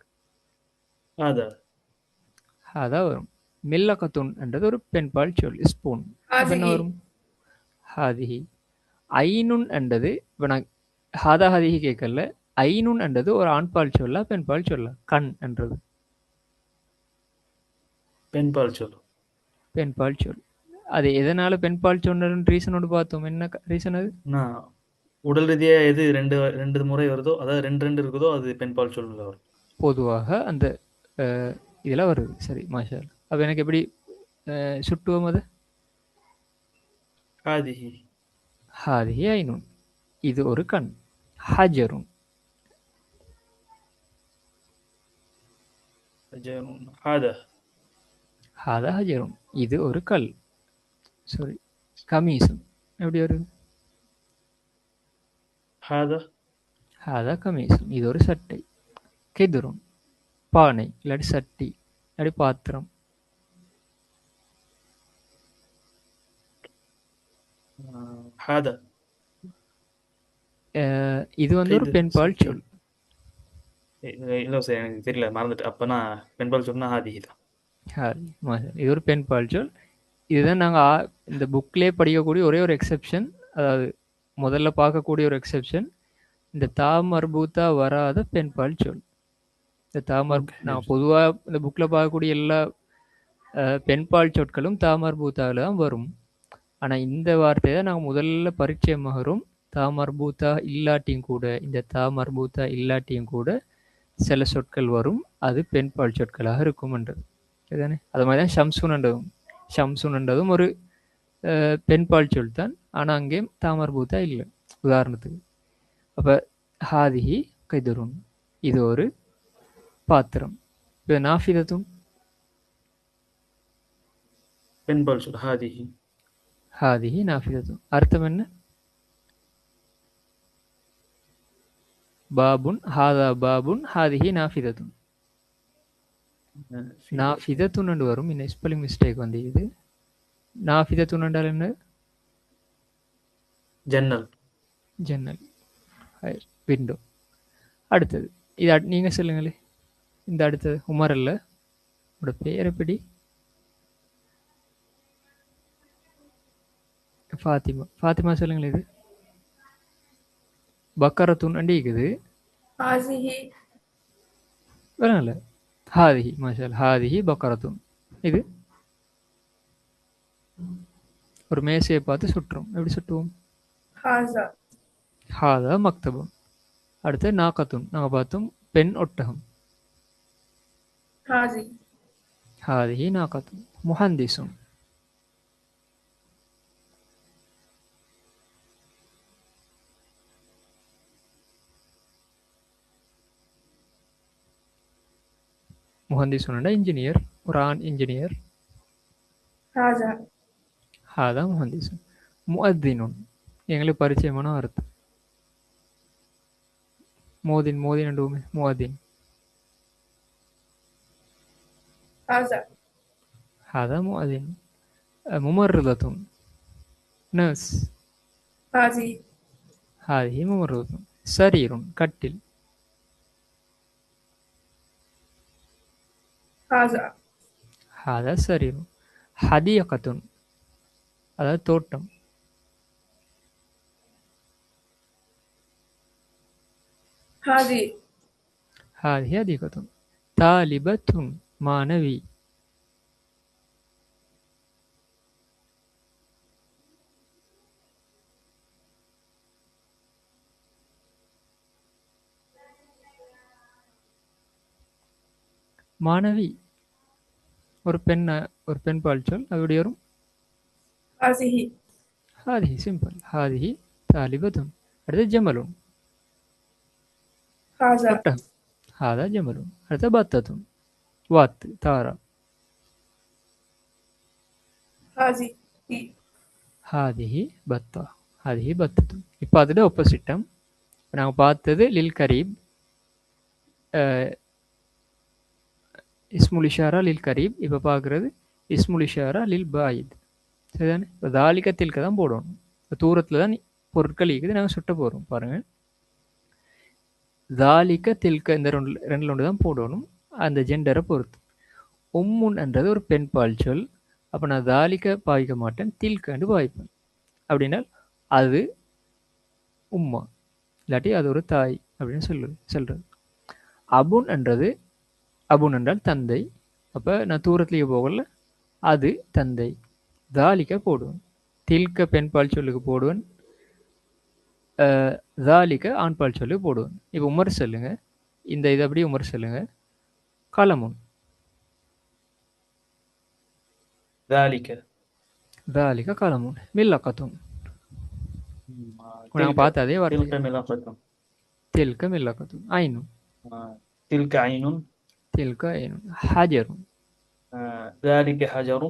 ஹாதா. ஹாதா வரும். மில்லகத்துன் என்றது ஒரு பெண்பால் சொல், ஸ்பூன். அப்ப என்ன ஹாசிஹி. வரும்? ஹாதிஹி. ஐனுன் என்றது இப்போ நான் ஹாதா ஹாதிஹி கேட்கல. ஐனுன் என்றது ஒரு ஆண்பால் சொல்லா பெண்பால் சொல்லா? கண் என்றது பெண்பால் சொல். பெண்பால் சொல். அது எதனால பெண்பால் சொன்னதுன்னு ரீசனோடு பார்த்தோம். என்ன ரீசன் அது? நான் உடல் ரீதியா எது ரெண்டு ரெண்டு முறை வருதோ, அதாவது ரெண்டு ரெண்டு இருக்குதோ அது பெண்பால் சொல்ல வரும். பொதுவாக அந்த இதெல்லாம் வருது. சரி, மாஷா அல்லாஹ். அப்போ எனக்கு எப்படி சுட்டுவோம் அது? ஹாதிஹி. ஹாதிஹி ஐனுன். இது ஒரு கண். ஹஜருன். ஹாதா. ஹாதா ஹஜருன். இது ஒரு கல். சாரி, கமீசுன். எப்படி வருது? ஹாதா. ஹாதா கமீசுன். இது ஒரு சட்டை. கெதுருன். பானை இல்லாட்டி சட்டி இல்லாட்டி பாத்திரம். ஹாதா. இது வந்து ஒரு கைது. பெண்பால் சரி. சொல். இல்லை சார், எனக்கு தெரியல, மறந்துட்டு. அப்போ நான் பெண்பால் சொன்னா ஹாதிஹி தான். ஹாதி, மாஷா அல்லாஹ். இது ஒரு பெண்பால் சொல். இதுதான் நாங்கள் இந்த புக்லேயே படிக்கக்கூடிய ஒரே ஒரு எக்ஸெப்ஷன். அதாவது முதல்ல பார்க்கக்கூடிய ஒரு எக்ஸெப்ஷன், இந்த தா மர்பூத்தா வராத பெண்பால் சொல். இந்த தா நான் பொதுவாக இந்த புக்கில் பார்க்கக்கூடிய எல்லா பெண்பால் சொற்களும் தா மர்பூத்தாவில் தான் வரும். ஆனால் இந்த வார்த்தையை தான் நாங்கள் முதல்ல பரிச்சயமாகிறோம். தா மர்பூத்தா இல்லாட்டியும் கூட, இந்த தா மர்பூத்தா இல்லாட்டியும் கூட சில சொற்கள் வரும், அது பெண்பால் சொற்களாக இருக்கும்ன்றது. சரிதானே? அது மாதிரி தான் ஷம்சுன்ன்றதும். ஷம்சுன்ன்றதும் ஒரு பெண்பால் சொல் தான், ஆனால் அங்கேயும் தாமர்பூத்தா இல்லை உதாரணத்துக்கு. அப்போ ஹாதிஹி கைதுருன். இது ஒரு பாத்திரம். இப்போ நாஃபிதத்துன். பெண்பால் சொல் ஹாதிஹி. ஹாதிஹி நாஃபிதத்துன். அர்த்தம் என்ன? பாபுன், ஹாதா பாபுன், ஹாதிஹி நாஃபிதத்துன். நாஃபிதத்துன் வரும். இன்னும் ஸ்பெல்லிங் மிஸ்டேக் வந்து இது. நாஃபிதத்துன் என்றால் என்ன? ஜன்னல். ஜன்னல், விண்டோ. அடுத்தது இது நீங்கள் சொல்லுங்களே. இந்த அடுத்தது உமர் அல்ல, உங்களோட பேர் எப்படி? ஃபாத்திமா. ஃபாத்திமா சொல்லுங்களேன். இது பக்கரத்துன் அண்டி இருக்குது. ஹாசிஹி. வரல. ஹாதிஹி. மாஷா அல்லாஹ். ஹாதிஹி பக்கரத்துன். இது ஒரு மேசையை பார்த்து சுட்டுறோம். எப்படி சுட்டுவோம்? ஹாசா. ஹாதா மக்தபுன். அடுத்து நாக்கத்துன். நாங்கள் பார்த்தோம் பெண் ஒட்டகம். ஹாசி. ஹாதிஹி நாக்கத்துன். முஹந்திசுன். முஹந்திசுன் இன்ஜினியர், ஒரு ஆண் இன்ஜினியர். ஹாசா. ஹாதா முஹந்திசுன். முஅத்தினுன் எங்களுக்கு பரிச்சயமான அர்த்தம். மோதின் மோதின் ரெண்டுமே முஅத்தின். ஹாசா. ஹாதா முஅத்தின். முமர்ரிதத்துன் நர்ஸ். ஹாசி. ஹாதிஹி முமர்ரிதத்துன். சரீருன் கட்டில். ஹாசா. ஹாதா சரீருன். ஹதியகத்துன் அதாவது தோட்டம். ஹாசி. ஹாதிஹி ஹதியகத்துன். தாலிபத்துன் மாணவி. மாணவி ஒரு பெண்பால் சொல். அது எப்படி வரும்? ஹாசிஹி. ஹாதிஹி. சிம்பிள். ஹாதிஹி தாலிபத்துன். அடுத்து ஜமலுன் ஹாசா. ஒட்டகம். ஹாதா ஜமலுன். அடுத்து பத்தத்துன் வாத்து தாரா. ஹாசி. ஹாதிஹி பத்தா. ஹாதிஹி பத்தத்துன். இப்போ அதோட ஆப்போசிட்டம் நாங்கள் பார்த்தது லில் கரீப், இஸ்முல் இஷாரா லில் கரீப். இப்போ பார்க்குறது இஸ்முல் இஷாரா லில் பாயித். சரிதானே? இப்போ தாலிக்க தில்க தான் போடணும். இப்போ தூரத்தில் தான் பொருட்கள் இருக்குது, நாங்கள் சுட்ட போகிறோம். பாருங்கள், தாலிக்க தில்க இந்த ரெண்டில் ஒன்று தான் போடணும். அந்த ஜெண்டரை பொறுத்து. உம்முன்ன்றது ஒரு பெண் பால் சொல். அப்போ நான் தாலிக்க பாவிக்க மாட்டேன், தில்கண்டு பாவிப்பேன். அப்படின்னா அது உம்மா, இல்லாட்டி அது ஒரு தாய் அப்படின்னு சொல்றது. அபுன்ன்றது, அபுன் என்றால் தந்தை. அப்போ நான் தூரத்துலேயே போகல, அது தந்தை. தாலிக்க போடுவேன். தில்க பெண்பால் சொல்லுக்கு போடுவேன், தாலிக்க ஆண்பால் சொல்லுக்கு போடுவேன். இப்போ உமர் சொல்லுங்க, இந்த இதை அப்படியே உமர் சொல்லுங்க. கலமுன். ذلك. தாலிக்க கலமுன். மில்லக்கத்துன். நாங்கள் تلك பார்த்த அதே வார்த்தை. تلك ملقة. தில்க மில்லக்கத்துன். ஐனுன். تلك عين. தில்க ஐனுன். ஹஜருன். ذلك حجر.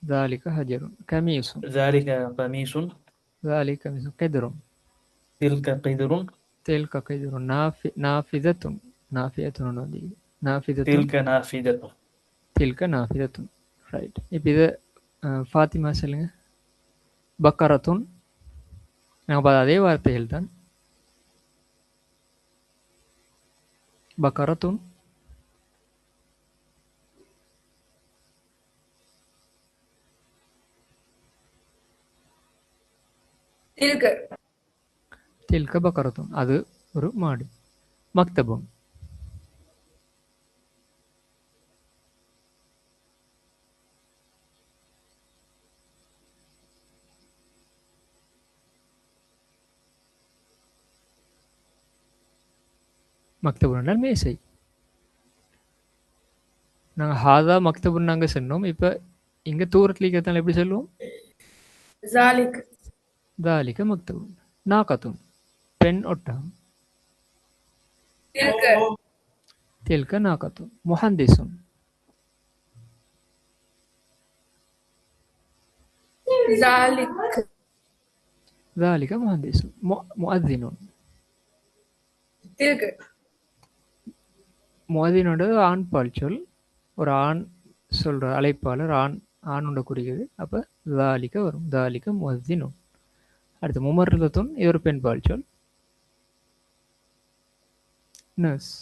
தாலிக்க ஹஜருன். கமீசுன். ذلك قميص. தாலிக்க கமீசுன். கெதுருன். تلك قدر. தில்க கெதுருன். நாஃபிதத்துன். நாஃபியத்துன் வந்து நாஃபிதத்துன். تلك نافذة. தில்க நாஃபிதத்துன். ரைட். இப்போ இதை ஃபாத்திமா சொல்லுங்க. பக்கரத்துன். நாங்கள் பார்த்த அதே வார்த்தைகள் தான். பக்கரத்துன். تلك தில்க பக்கரத்துன். அது ஒரு மாடு. மக்தபுன். மக்தபுன் என்றால் மேசை. நாங்கள் ஹாதா மக்தபுன் நாங்கள் சொன்னோம். இப்போ இங்கே தூரத்தில் இருக்கிறதால எப்படி சொல்லுவோம்? ذلك தாலிக்க மக்தபுன். நாகத்துன். பெண் ஒட்டகம். تلك தில்க நாகத்துன். முஹந்திசுன். ذلك தாலிக்க முஹந்திசுன். முஅத்தினுன். تلك முஅத்தினோட ஆண்பால் சொல். ஒரு ஆண் சொல்கிற அழைப்பாளர் ஆணுண்ட குறிக்குது. அப்போ தாலிக்க வரும். தாலிக்க முஅத்தினுன். அடுத்து முமர்ரதுன். இது ஒரு பெண்பால் சொல். நர்ஸ்.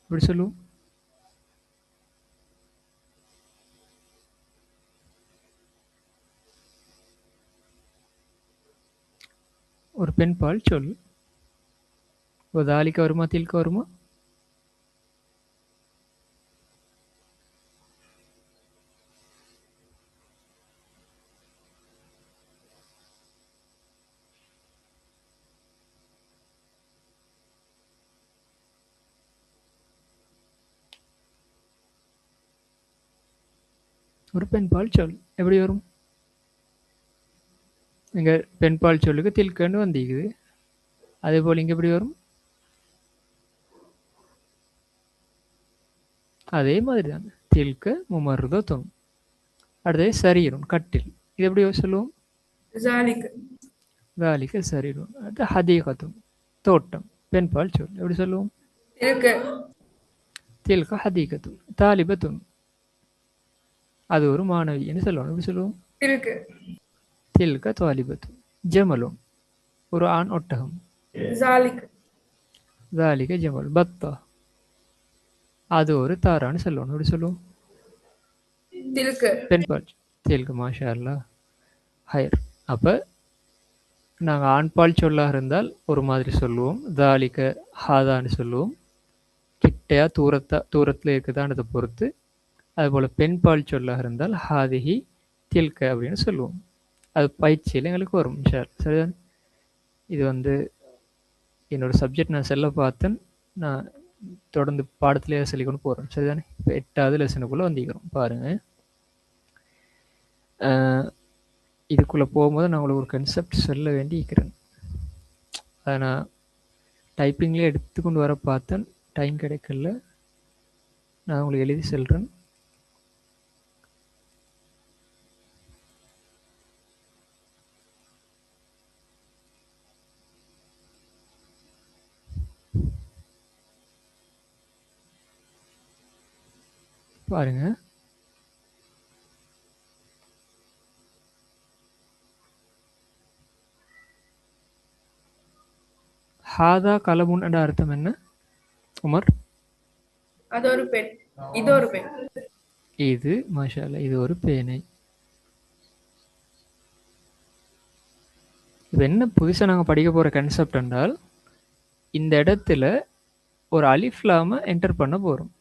இப்படி சொல்லுவோம். ஒரு பெண்பால் சொல். தாலிக்க வருமா, தில்க வருமா? ஒரு பெண்பால் சொல் எப்படி வரும்? இங்கே பெண்பால் சொல்லுக்கு தில்கன்னு வந்திக்குது. அதே போல் இங்கே எப்படி வரும்? அதே மாதிரி தான். தில்க முமர்ரதுன். அடுத்தது சரீருன். கட்டில். இது எப்படி சொல்லுவோம்? ذلك தாலிக்க சரீருன். அடுத்து ஹதீகத்துன். தோட்டம். பெண்பால் சொல் எப்படி சொல்லுவோம்? تلك தில்க ஹதீகத்துன். தாலிபத்துன். அது ஒரு மாணவி என்று சொல்லுவோம். எப்படி சொல்லுவோம்? تلك தில்க தாலிபத்துன். ஜமலுன். ஒரு ஆண் ஒட்டகம். ذلك தாலிக ஜமல். பத்தா. அது ஒரு தாரான்னு சொல்லுவோம். எப்படி சொல்லுவோம்? تلك பெண்பால். தில்க. மாஷா அல்லாஹ். ஹயர். அப்போ நாங்கள் ஆண்பால் சொல்லாக இருந்தால் ஒரு மாதிரி சொல்லுவோம். தாலிக்க ஹாதான்னு சொல்லுவோம். கிட்டையா தூரத்தில் இருக்குதான்றதை பொறுத்து. அதுபோல் பெண்பால் சொல்லாக இருந்தால் ஹாதிஹி தில்க அப்படின்னு சொல்லுவோம். அது பயிற்சியில் எங்களுக்கு வரும் இன்ஷா அல்லாஹ். சரிதான். இது வந்து என்னோட சப்ஜெக்ட் நான் செல்ல பார்த்தேன். நான் தொடர்ந்து பாடத்திலே சொல்லிக்கொண்டு போகிறேன். சரிதானே. இப்போ 8வது லெசனுக்குள்ளே வந்திக்கிறோம் பாருங்கள். இதுக்குள்ளே போகும்போது நான் உங்களுக்கு ஒரு கன்செப்ட் சொல்ல வேண்டி இருக்கிறேன். அதை நான் டைப்பிங்லேயே எடுத்துக்கொண்டு வர பார்த்தேன், டைம் கிடைக்கல. நான் உங்களுக்கு எழுதி சொல்கிறேன். பாருங்க. ஹாதா கலமுன் என்ற அர்த்தம் என்ன உமர்? அது ஒரு பெண், இது ஒரு பெண். இது மாஷா அல்லாஹ், இது ஒரு பேனை. இப்போ என்ன புதுசாக நாங்கள் படிக்க போகிற கன்செப்ட் என்றால், இந்த இடத்துல ஒரு அலிஃப்லாம என்டர் பண்ண போகிறோம்,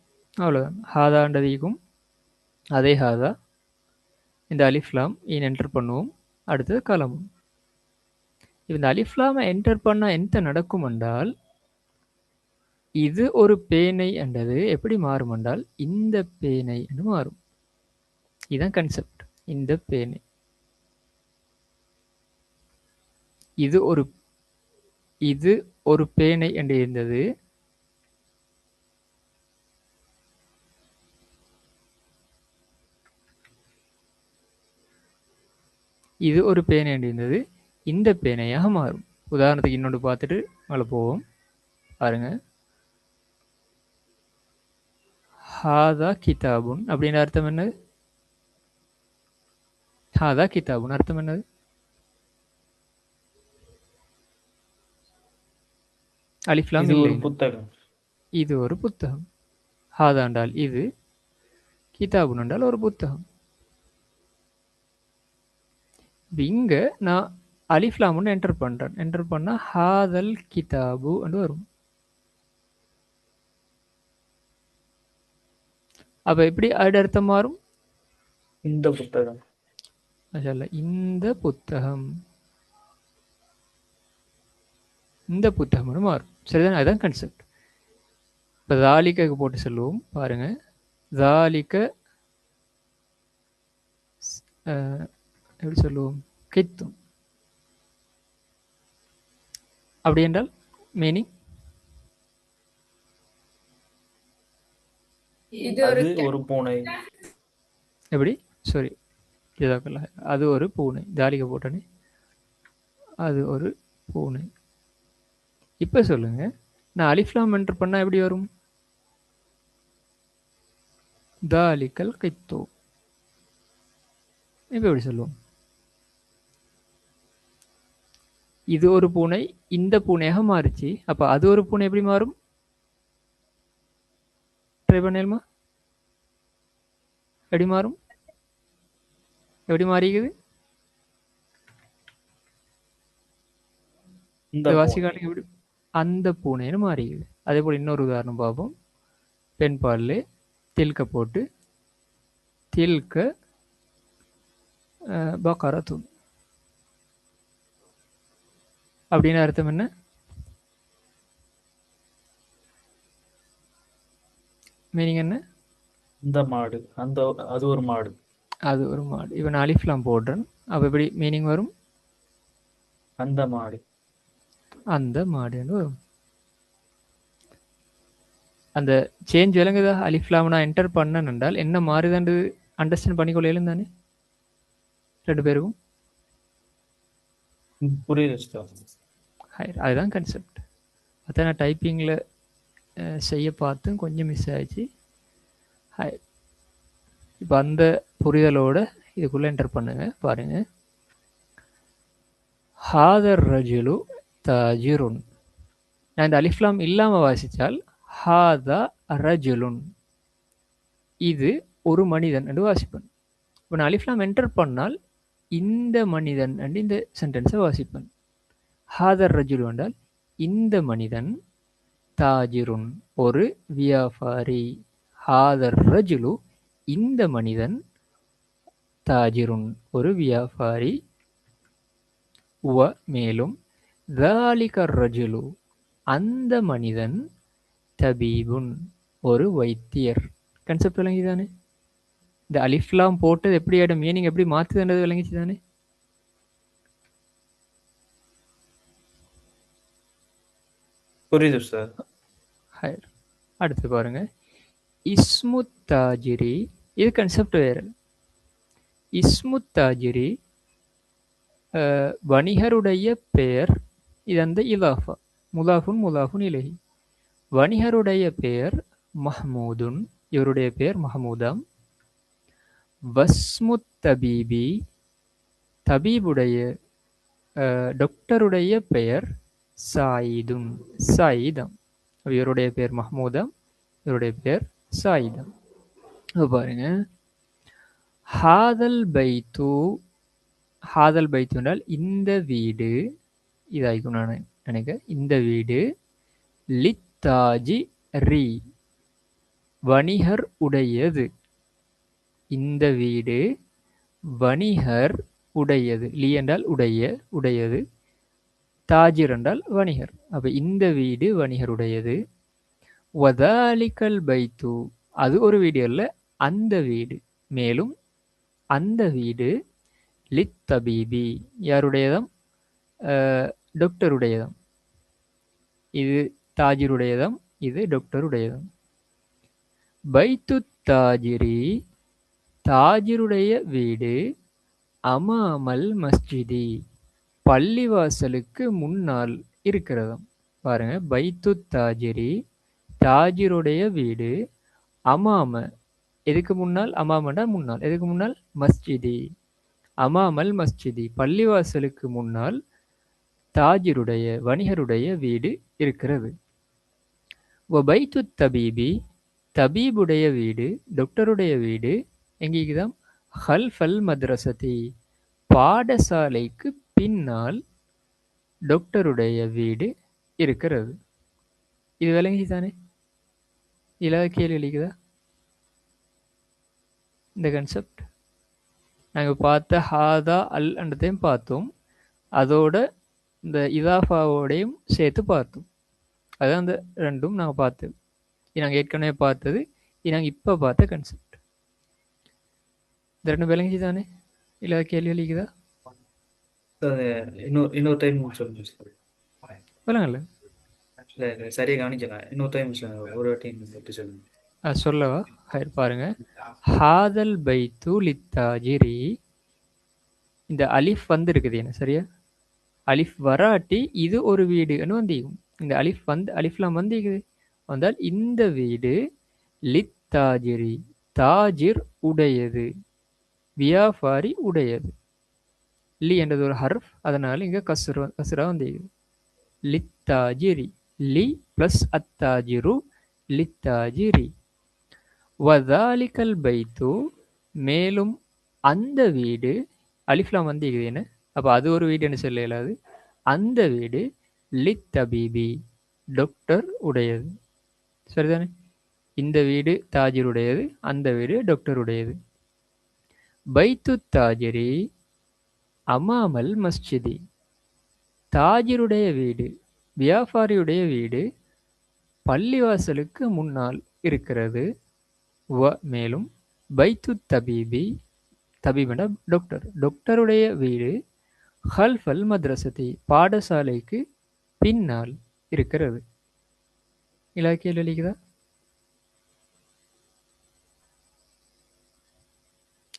அவ்வளோதான். ஹாதாண்டதிக்கும் அதே ஹாதா, இந்த அலிஃப்லாம் இன் என்டர் பண்ணுவோம், அடுத்தது கலமும். இந்த அலிஃப்லாமை என்டர் பண்ணால் என்ன நடக்கும் என்றால், இது ஒரு பேனை என்றது எப்படி மாறும் என்றால் இந்த பேனை என்று மாறும். இதுதான் கன்செப்ட். இந்த பேனை, இது ஒரு பேனை என்று இருந்தது, இது ஒரு பேனை என்று இருந்தது, இந்த பேனையாக மாறும். உதாரணத்துக்கு இன்னொன்று பார்த்துட்டு மேலே போவோம் பாருங்க. ஹாதா கிதாபுன் அப்படின்ற அர்த்தம் என்னது? ஹாதா கிதாபுன் அர்த்தம் என்னது? அலிஃப்லாம் இது இல்லை, ஒரு புத்தகம். இது ஒரு புத்தகம். ஹாதா என்றால் இது, கிதாபுன் என்றால் ஒரு புத்தகம். இங்க நான் அலிஃப்லாம்னு என்டர் பண்றேன். என்டர் பண்ணா ஹாதல் கிதாபு என்று வரும். அப்ப எப்படி அது அர்த்தம் மாறும்? இந்த புத்தகம். இந்த புத்தகம், இந்த புத்தகம்னு மாறும். சரிதானே? அதுதான் கன்செப்ட். இப்போ தாலிக்கு போட்டு சொல்லுவோம் பாருங்க. தாலிக்க எப்படி சொல்லுவோம்? கித்தும். அப்படி என்றால் மீனிங் இது ஒரு அது ஒரு பூனை. எப்படி? சாரி, ஜஸாக்கல்லா. அது ஒரு பூனை. தாலிக்க போட்டனே, அது ஒரு பூனை. இப்போ சொல்லுங்க, நான் அலிஃப்லாம் என்டர் பண்ணா எப்படி வரும்? தாலிக்கல் கித்து. இப்போ எப்படி சொல்லுவோம்? இது ஒரு பூனை, இந்த பூனையாக மாறிச்சு. அப்ப அது ஒரு பூனை எப்படி மாறும்? ட்ரை பண்ணேல்மா? எப்படி மாறும்? எப்படி மாறிக்குது? இந்த வாசிக்கான எப்படி அந்த பூனைன்னு மாறிக்குது. அதே போல் இன்னொரு உதாரணம் பார்ப்போம். பெண் பால்ல தில்க போட்டு தில்க பக்கரத்துன் அப்படின்னு அர்த்தம் என்ன? மீனிங் என்ன? இந்த மாடு, அது ஒரு மாடு. அது ஒரு மாடு. இப்போ நான் அலிஃப்லாம் போடுறேன், அப்போ எப்படி மீனிங் வரும்? அந்த மாடு. அந்த மாடுன்னு வரும். அந்த சேஞ்ச் விளங்குதா? அலிஃப்லாம் நான் என்டர் பண்ணேன் என்றால் என்ன மாறுதாண்டு அண்டர்ஸ்டாண்ட் பண்ணிக்கொள்ளையிலும் தானே ரெண்டு பேருக்கும்? புரியுது. அதுதான் கன்செப்ட். அதான் நான் டைப்பிங்கில் செய்ய பார்த்து கொஞ்சம் மிஸ் ஆயிடுச்சு. இப்போ அந்த புரிதலோட இதுக்குள்ளே என்டர் பண்ணுங்க பாருங்க. ஹாதர் ரஜுலு தாஜிருன். நான் இந்த அலிஃப்லாம் இல்லாமல் வாசித்தால் ஹாதா ரஜுலுன், இது ஒரு மனிதன் என்று வாசிப்பேன். இப்போ நான் அலிஃப்லாம் என்டர் பண்ணால் இந்த மனிதன் என்று இந்த சென்டென்ஸை வாசிப்பேன். ஹாதர் ரஜுலு என்றால் இந்த மனிதன், தாஜிருன் ஒரு வியாபாரி. ஹாதர் ரஜுலு இந்த மனிதன், தாஜிருன் ஒரு வியாபாரி. மேலும் தாலிக ரஜுலு அந்த மனிதன், தபீபுன் ஒரு வைத்தியர். கன்செப்ட் விளங்கிதானே? இந்த அலிஃப்லாம் போட்டது எப்படி ஆயிடும், மீனிங் எப்படி மாத்துதுன்றது விளங்கிச்சு தானே? புரியுது சார். அடுத்து பாருங்க, இஸ்மு தாஜிரி. இது கன்செப்ட் வேறு. இஸ்மு தாஜிரி வணிகருடைய பெயர். இது அந்த இலாஃபா, முலாஃபுன் முலாஃபுன் இலஹி. வணிகருடைய பெயர் மஹ்மூதுன், இவருடைய பெயர் மஹமூதாம். வஸ்மு தபீபி, தபீபுடைய டாக்டருடைய பெயர் சாயிதுன் சாயிதம். இவருடைய பேர் மஹ்மூதம், இவருடைய பேர் சாயிதம். இப்போ பாருங்க, ஹாதல் பைத்து, ஹாதல் பைத்து என்றால் இந்த வீடு, இதாய்க்கும் நான் நினைக்க, இந்த வீடு லித்தாஜி ரி வணிகர் உடையது. இந்த வீடு வணிகர் உடையது. லி என்றால் உடைய, உடையது. தாஜிர் என்றால் வணிகர். அப்ப இந்த வீடு வணிகருடையது. வதாலிக்கல் பைத்து, அது ஒரு வீடு அல்ல, அந்த வீடு. மேலும் அந்த வீடு லித் தபீபி, யாருடையதாம்? டாக்டருடையதாம். இது தாஜிருடையதாம், இது டாக்டருடையதாம். பைத்து தாஜிரி, தாஜிருடைய வீடு அமாமல் மஸ்ஜிதி, பள்ளிவாசலுக்கு முன்னால் இருக்கிறதாம். பாருங்க, பைத்து தாஜிரி, தாஜிருடைய வீடு அமாம, எதுக்கு முன்னால்? அமாமண்டா முன்னால், எதுக்கு முன்னால்? மஸ்ஜிதி, அமாமல் மஸ்ஜிதி, பள்ளிவாசலுக்கு முன்னால் தாஜிருடைய வணிகருடைய வீடு இருக்கிறது. பைத்து தபீபி, தபீபுடைய வீடு, டாக்டருடைய வீடு எங்கேக்குதாம்? ஹல்ஃபல் மദ്രസதி, பாடசாலைக்கு பின்னால் டாக்டருடைய வீடு இருக்கிறது. இது விளங்கி தானே? இல்லாத கேள்வி அளிக்குதா இந்த கான்செப்ட்? நாங்கள் பார்த்த ஹாதா அல் என்றதையும் பார்த்தோம், அதோட இந்த இதாஃபாவோடையும் சேர்த்து பார்த்தோம். அதுதான் அந்த ரெண்டும் நாங்கள் பார்த்தது. இது நாங்கள் ஏற்கனவே பார்த்தது, இது நாங்கள் இப்போ பார்த்த கான்செப்ட். இந்த ரெண்டும் விளங்கி தானே? இல்லாத கேள்வி அளிக்குதா? இன்னொரு டைம் சொல்லுங்க சார். விளங்கல? இல்லை சரியாக கவனிக்கலாம். இன்னொரு டைம் ஒரு டைம் சொல்லுங்க. சொல்லவா? ஹைர் பாருங்க, ஹாதல் பைத்து லித்தாஜிரி, இந்த அலிஃப் வந்து இருக்குது என்ன, சரியா? அலிஃப் வராட்டி இது ஒரு வீடுன்னு வந்திக்கும். இந்த அலிஃப் வந்து, அலிஃப்லாம் வந்திக்குது வந்தால் இந்த வீடு லித்தாஜிரி, தாஜிர் உடையது, வியாபாரி உடையது. லி என்றது ஒரு ஹர்ஃப், அதனால இங்க கஸ்ரா வந்திக்குது. லித்தாஜிரி, லி பிளஸ் அத்தாஜிரு, லித்தாஜிரி. வதாலிக்கல் பைத்து, மேலும் அந்த வீடு, அலிஃப்லாம் வந்திக்குது என்ன, அப்போ அது ஒரு வீடுன்னு சொல்ல இயலாது. அந்த வீடு லித் தபீபி, டாக்டர் உடையது. சரிதானே? இந்த வீடு தாஜிர் உடையது, அந்த வீடு டாக்டர் உடையது. பைத்து தாஜிரி அமாமல் மஸ்ஜிதி, தாஜிருடைய வீடு, வியாபாரியுடைய வீடு பள்ளிவாசலுக்கு முன்னால் இருக்கிறது. மேலும் பைத்து தபீபி, தபீபண்டா டாக்டர், டாக்டருடைய வீடு ஹல்ஃபல் மദ്രസதி, பாடசாலைக்கு பின்னால் இருக்கிறது. இலாக்கியில் எழுதிக்குதா?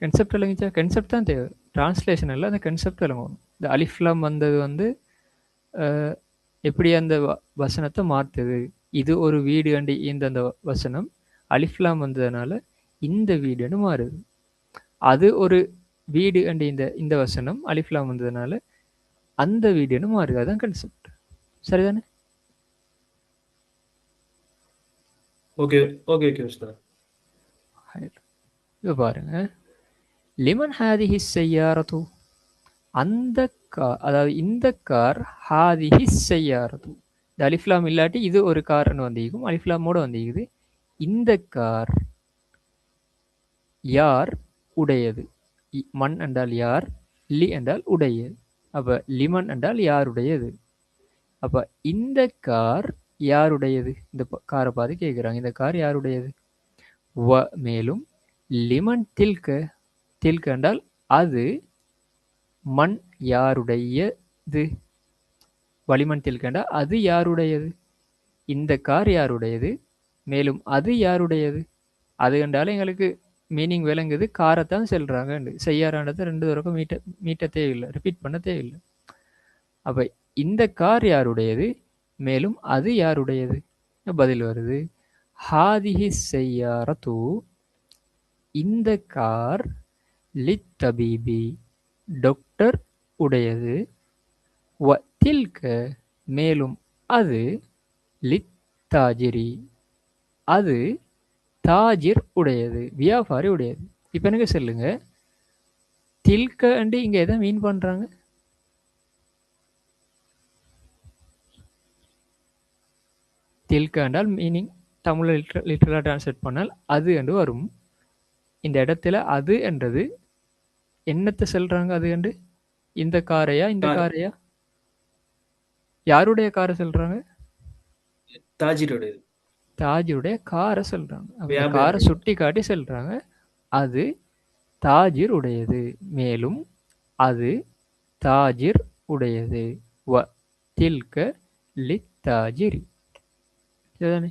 கன்செப்ட் விளங்கிச்சா? கன்செப்ட் தான் தேவை, டிரான்ஸ்லேஷன் இல்லை, அந்த கன்செப்ட் விளங்கணும். இந்த அலிஃப்லாம் வந்தது வந்து எப்படி அந்த வசனத்தை மாற்றுது. இது ஒரு வீடு அண்டி இந்த அந்த வசனம் அலிஃப்லாம் வந்ததுனால இந்த வீடுன்னு மாறுது. அது ஒரு வீடு அண்டி இந்த வசனம் அலிஃப்லாம் வந்ததுனால அந்த வீடுன்னு மாறுது. அதுதான் கன்செப்ட். சரிதானே? Okay okay okay sir. இப்போ பாருங்க, லிமன் ஹாதிஹி ஸையாரத்து, அந்த கார், அதாவது இந்த கார், ஹாதிஹி ஸையாரத்து, இந்த அலிஃப்லாம் இல்லாட்டி இது ஒரு கார்னு வந்திருக்கும், அலிஃப்லாமோட வந்திருக்குது. இந்த கார் யார் உடையது? மன் என்றால் யார், லி என்றால் உடையது. அப்ப லிமன் என்றால் யாருடையது. அப்ப இந்த கார் யாருடையது? இந்த காரை பார்த்து கேட்குறாங்க, இந்த கார் யாருடையது? மேலும் லிமன் தில்க, தில்க என்றால் அது, மண் யாருடையது, வளிமன் தில்கண்டா அது யாருடையது, இந்த கார் யாருடையது, மேலும் அது யாருடையது. அது கண்டாலும் எங்களுக்கு மீனிங் விளங்குது, காரைத்தான் செல்றாங்க. செய்யாரானதை 2 தடவை மீட்ட தேவையில்லை, ரிப்பீட் பண்ண தேவையில்லை. அப்ப இந்த கார் யாருடையது, மேலும் அது யாருடையது? பதில் வருது, ஹாதிஹி ஸையாரத்து, இந்த கார் லித் தபீபி, டாக்டர் உடையது. தில்க, மேலும் அது லித்தாஜிரி, அது தாஜிர் உடையது, வியாபாரி உடையது. இப்போ எனக்கு சொல்லுங்க, தில்க அண்டு இங்க எதை மீன் பண்றாங்க? தில்க என்றால் மீனிங் தமிழ் லிட்டரலாக டிரான்ஸ்லேட் பண்ணால் அது என்று வரும். இந்த இடத்துல அது என்றது என்னத்தை சொல்றாங்க? அது என்று இந்த காரையா இந்த கார். காரையா? யாருடைய காரை சொல்றாங்க? தாஜிரோடது. தாஜிருடைய காரை சொல்றாங்க. அப்ப இந்த வியாபாரி. காரை சுட்டி காட்டி சொல்றாங்க அது தாஜிர் உடையது, மேலும் அது தாஜிர் உடையது. வ தில்க லித்தாஜிரி. சரிதானே?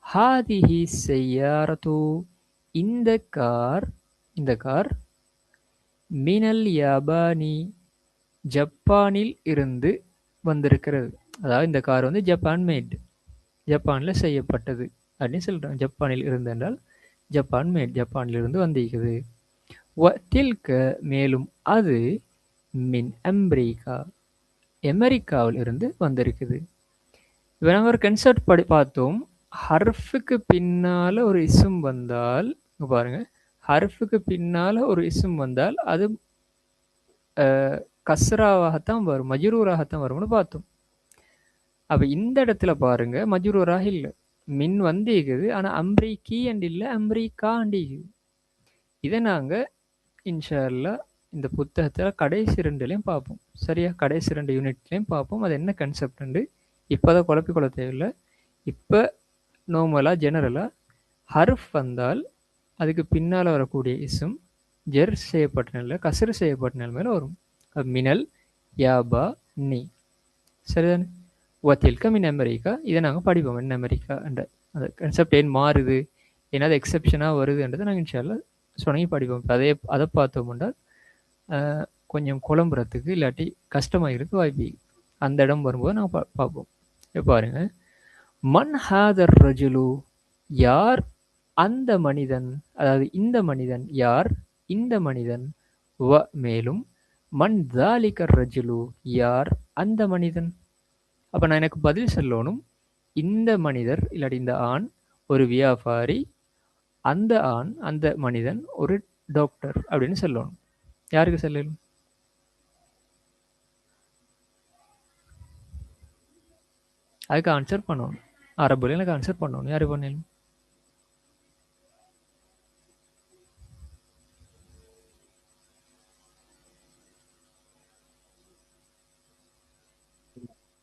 ஹாதிஹி செய்யாரத்து, இந்த கார், இந்த கார் மினல் யாபானி, ஜப்பானில் இருந்து வந்திருக்கிறது. அதாவது இந்த கார் வந்து ஜப்பான் மேட், ஜப்பானில் செய்யப்பட்டது அப்படின்னு சொல்கிறாங்க. ஜப்பானில் இருந்து என்றால் ஜப்பான் மேட், ஜப்பானில் இருந்து வந்திருக்குது. வ தில்க, மேலும் அது மின் அமெரிக்கா, அமெரிக்காவில் இருந்து வந்திருக்குது. இப்போ நாங்கள் ஒரு கன்செப்ட் பார்த்தோம். ஹர்ஃபுக்கு பின்னால் ஒரு இஸ்ம் வந்தால், இங்க பாருங்க, ஹர்ஃபுக்கு பின்னால் ஒரு இஸ்ம் வந்தால் அது கஸ்ராவாகத்தான் வரும், மஜ்ரூராகத்தான் வரும்னு பார்த்தோம். அப்போ இந்த இடத்துல பாருங்க மஜ்ரூராக இல்லை, மின் வந்திக்குது. ஆனால் அம்ரிக்கி அண்ட் இல்லை, அம்ரிக்கா அண்டிக்குது. இதை நாங்கள் இன்ஷா அல்லாஹ் இந்த புத்தகத்தில் கடைசி 2லையும் பார்ப்போம். சரியா? கடைசி 2 யூனிட்லையும் பார்ப்போம் அது என்ன கன்செப்ட். இப்போ அதை குழப்பிக்கொள்ள தேவையில்லை. இப்போ நார்மலாக ஜெனரலாக ஹர்ஃப் வந்தால் அதுக்கு பின்னால் வரக்கூடிய இஸ்ம் ஜெர் செய்யப்பட்ட நிலையில், கசர் செய்யப்பட்ட நிலைமையில் வரும். மினல் யாபா நீ. சரிதானே? வத்தில்க மின் அமெரிக்கா, இதை நாங்கள் படிப்போம். மின் அமெரிக்கா என்ற அந்த கன்செப்ட் ஏன் மாறுது, ஏன்னா அது எக்ஸப்ஷனாக வருதுன்றதை நாங்கள் இன்ஷால்லா சொன்னி படிப்போம். அதை பார்த்தோம்னா கொஞ்சம் குழம்புறதுக்கு இல்லாட்டி கஷ்டமாகிறதுக்கு வாய்ப்பு. அந்த இடம் வரும்போது நாங்கள் பார்ப்போம். இப்போ பாருங்க, மன் ஹாதர் ரஜுலு, யார் அந்த மனிதன், அதாவது இந்த மனிதன், யார் இந்த மனிதன். வ மேலும் மன் தாலிகர் ரஜுலு, யார் அந்த மனிதன். அப்போ நான் எனக்கு பதில் சொல்லணும், இந்த மனிதர் இல்லாட்டி இந்த ஆண் ஒரு வியாபாரி, அந்த ஆண் அந்த மனிதன் ஒரு டாக்டர் அப்படின்னு சொல்லணும். யாருக்கு சொல்லணும்? அதுக்கு ஆன்சர் பண்ணணும். அரபுல எனக்கு ஆன்சர் பண்ணணும். யாரு பண்ணணும்?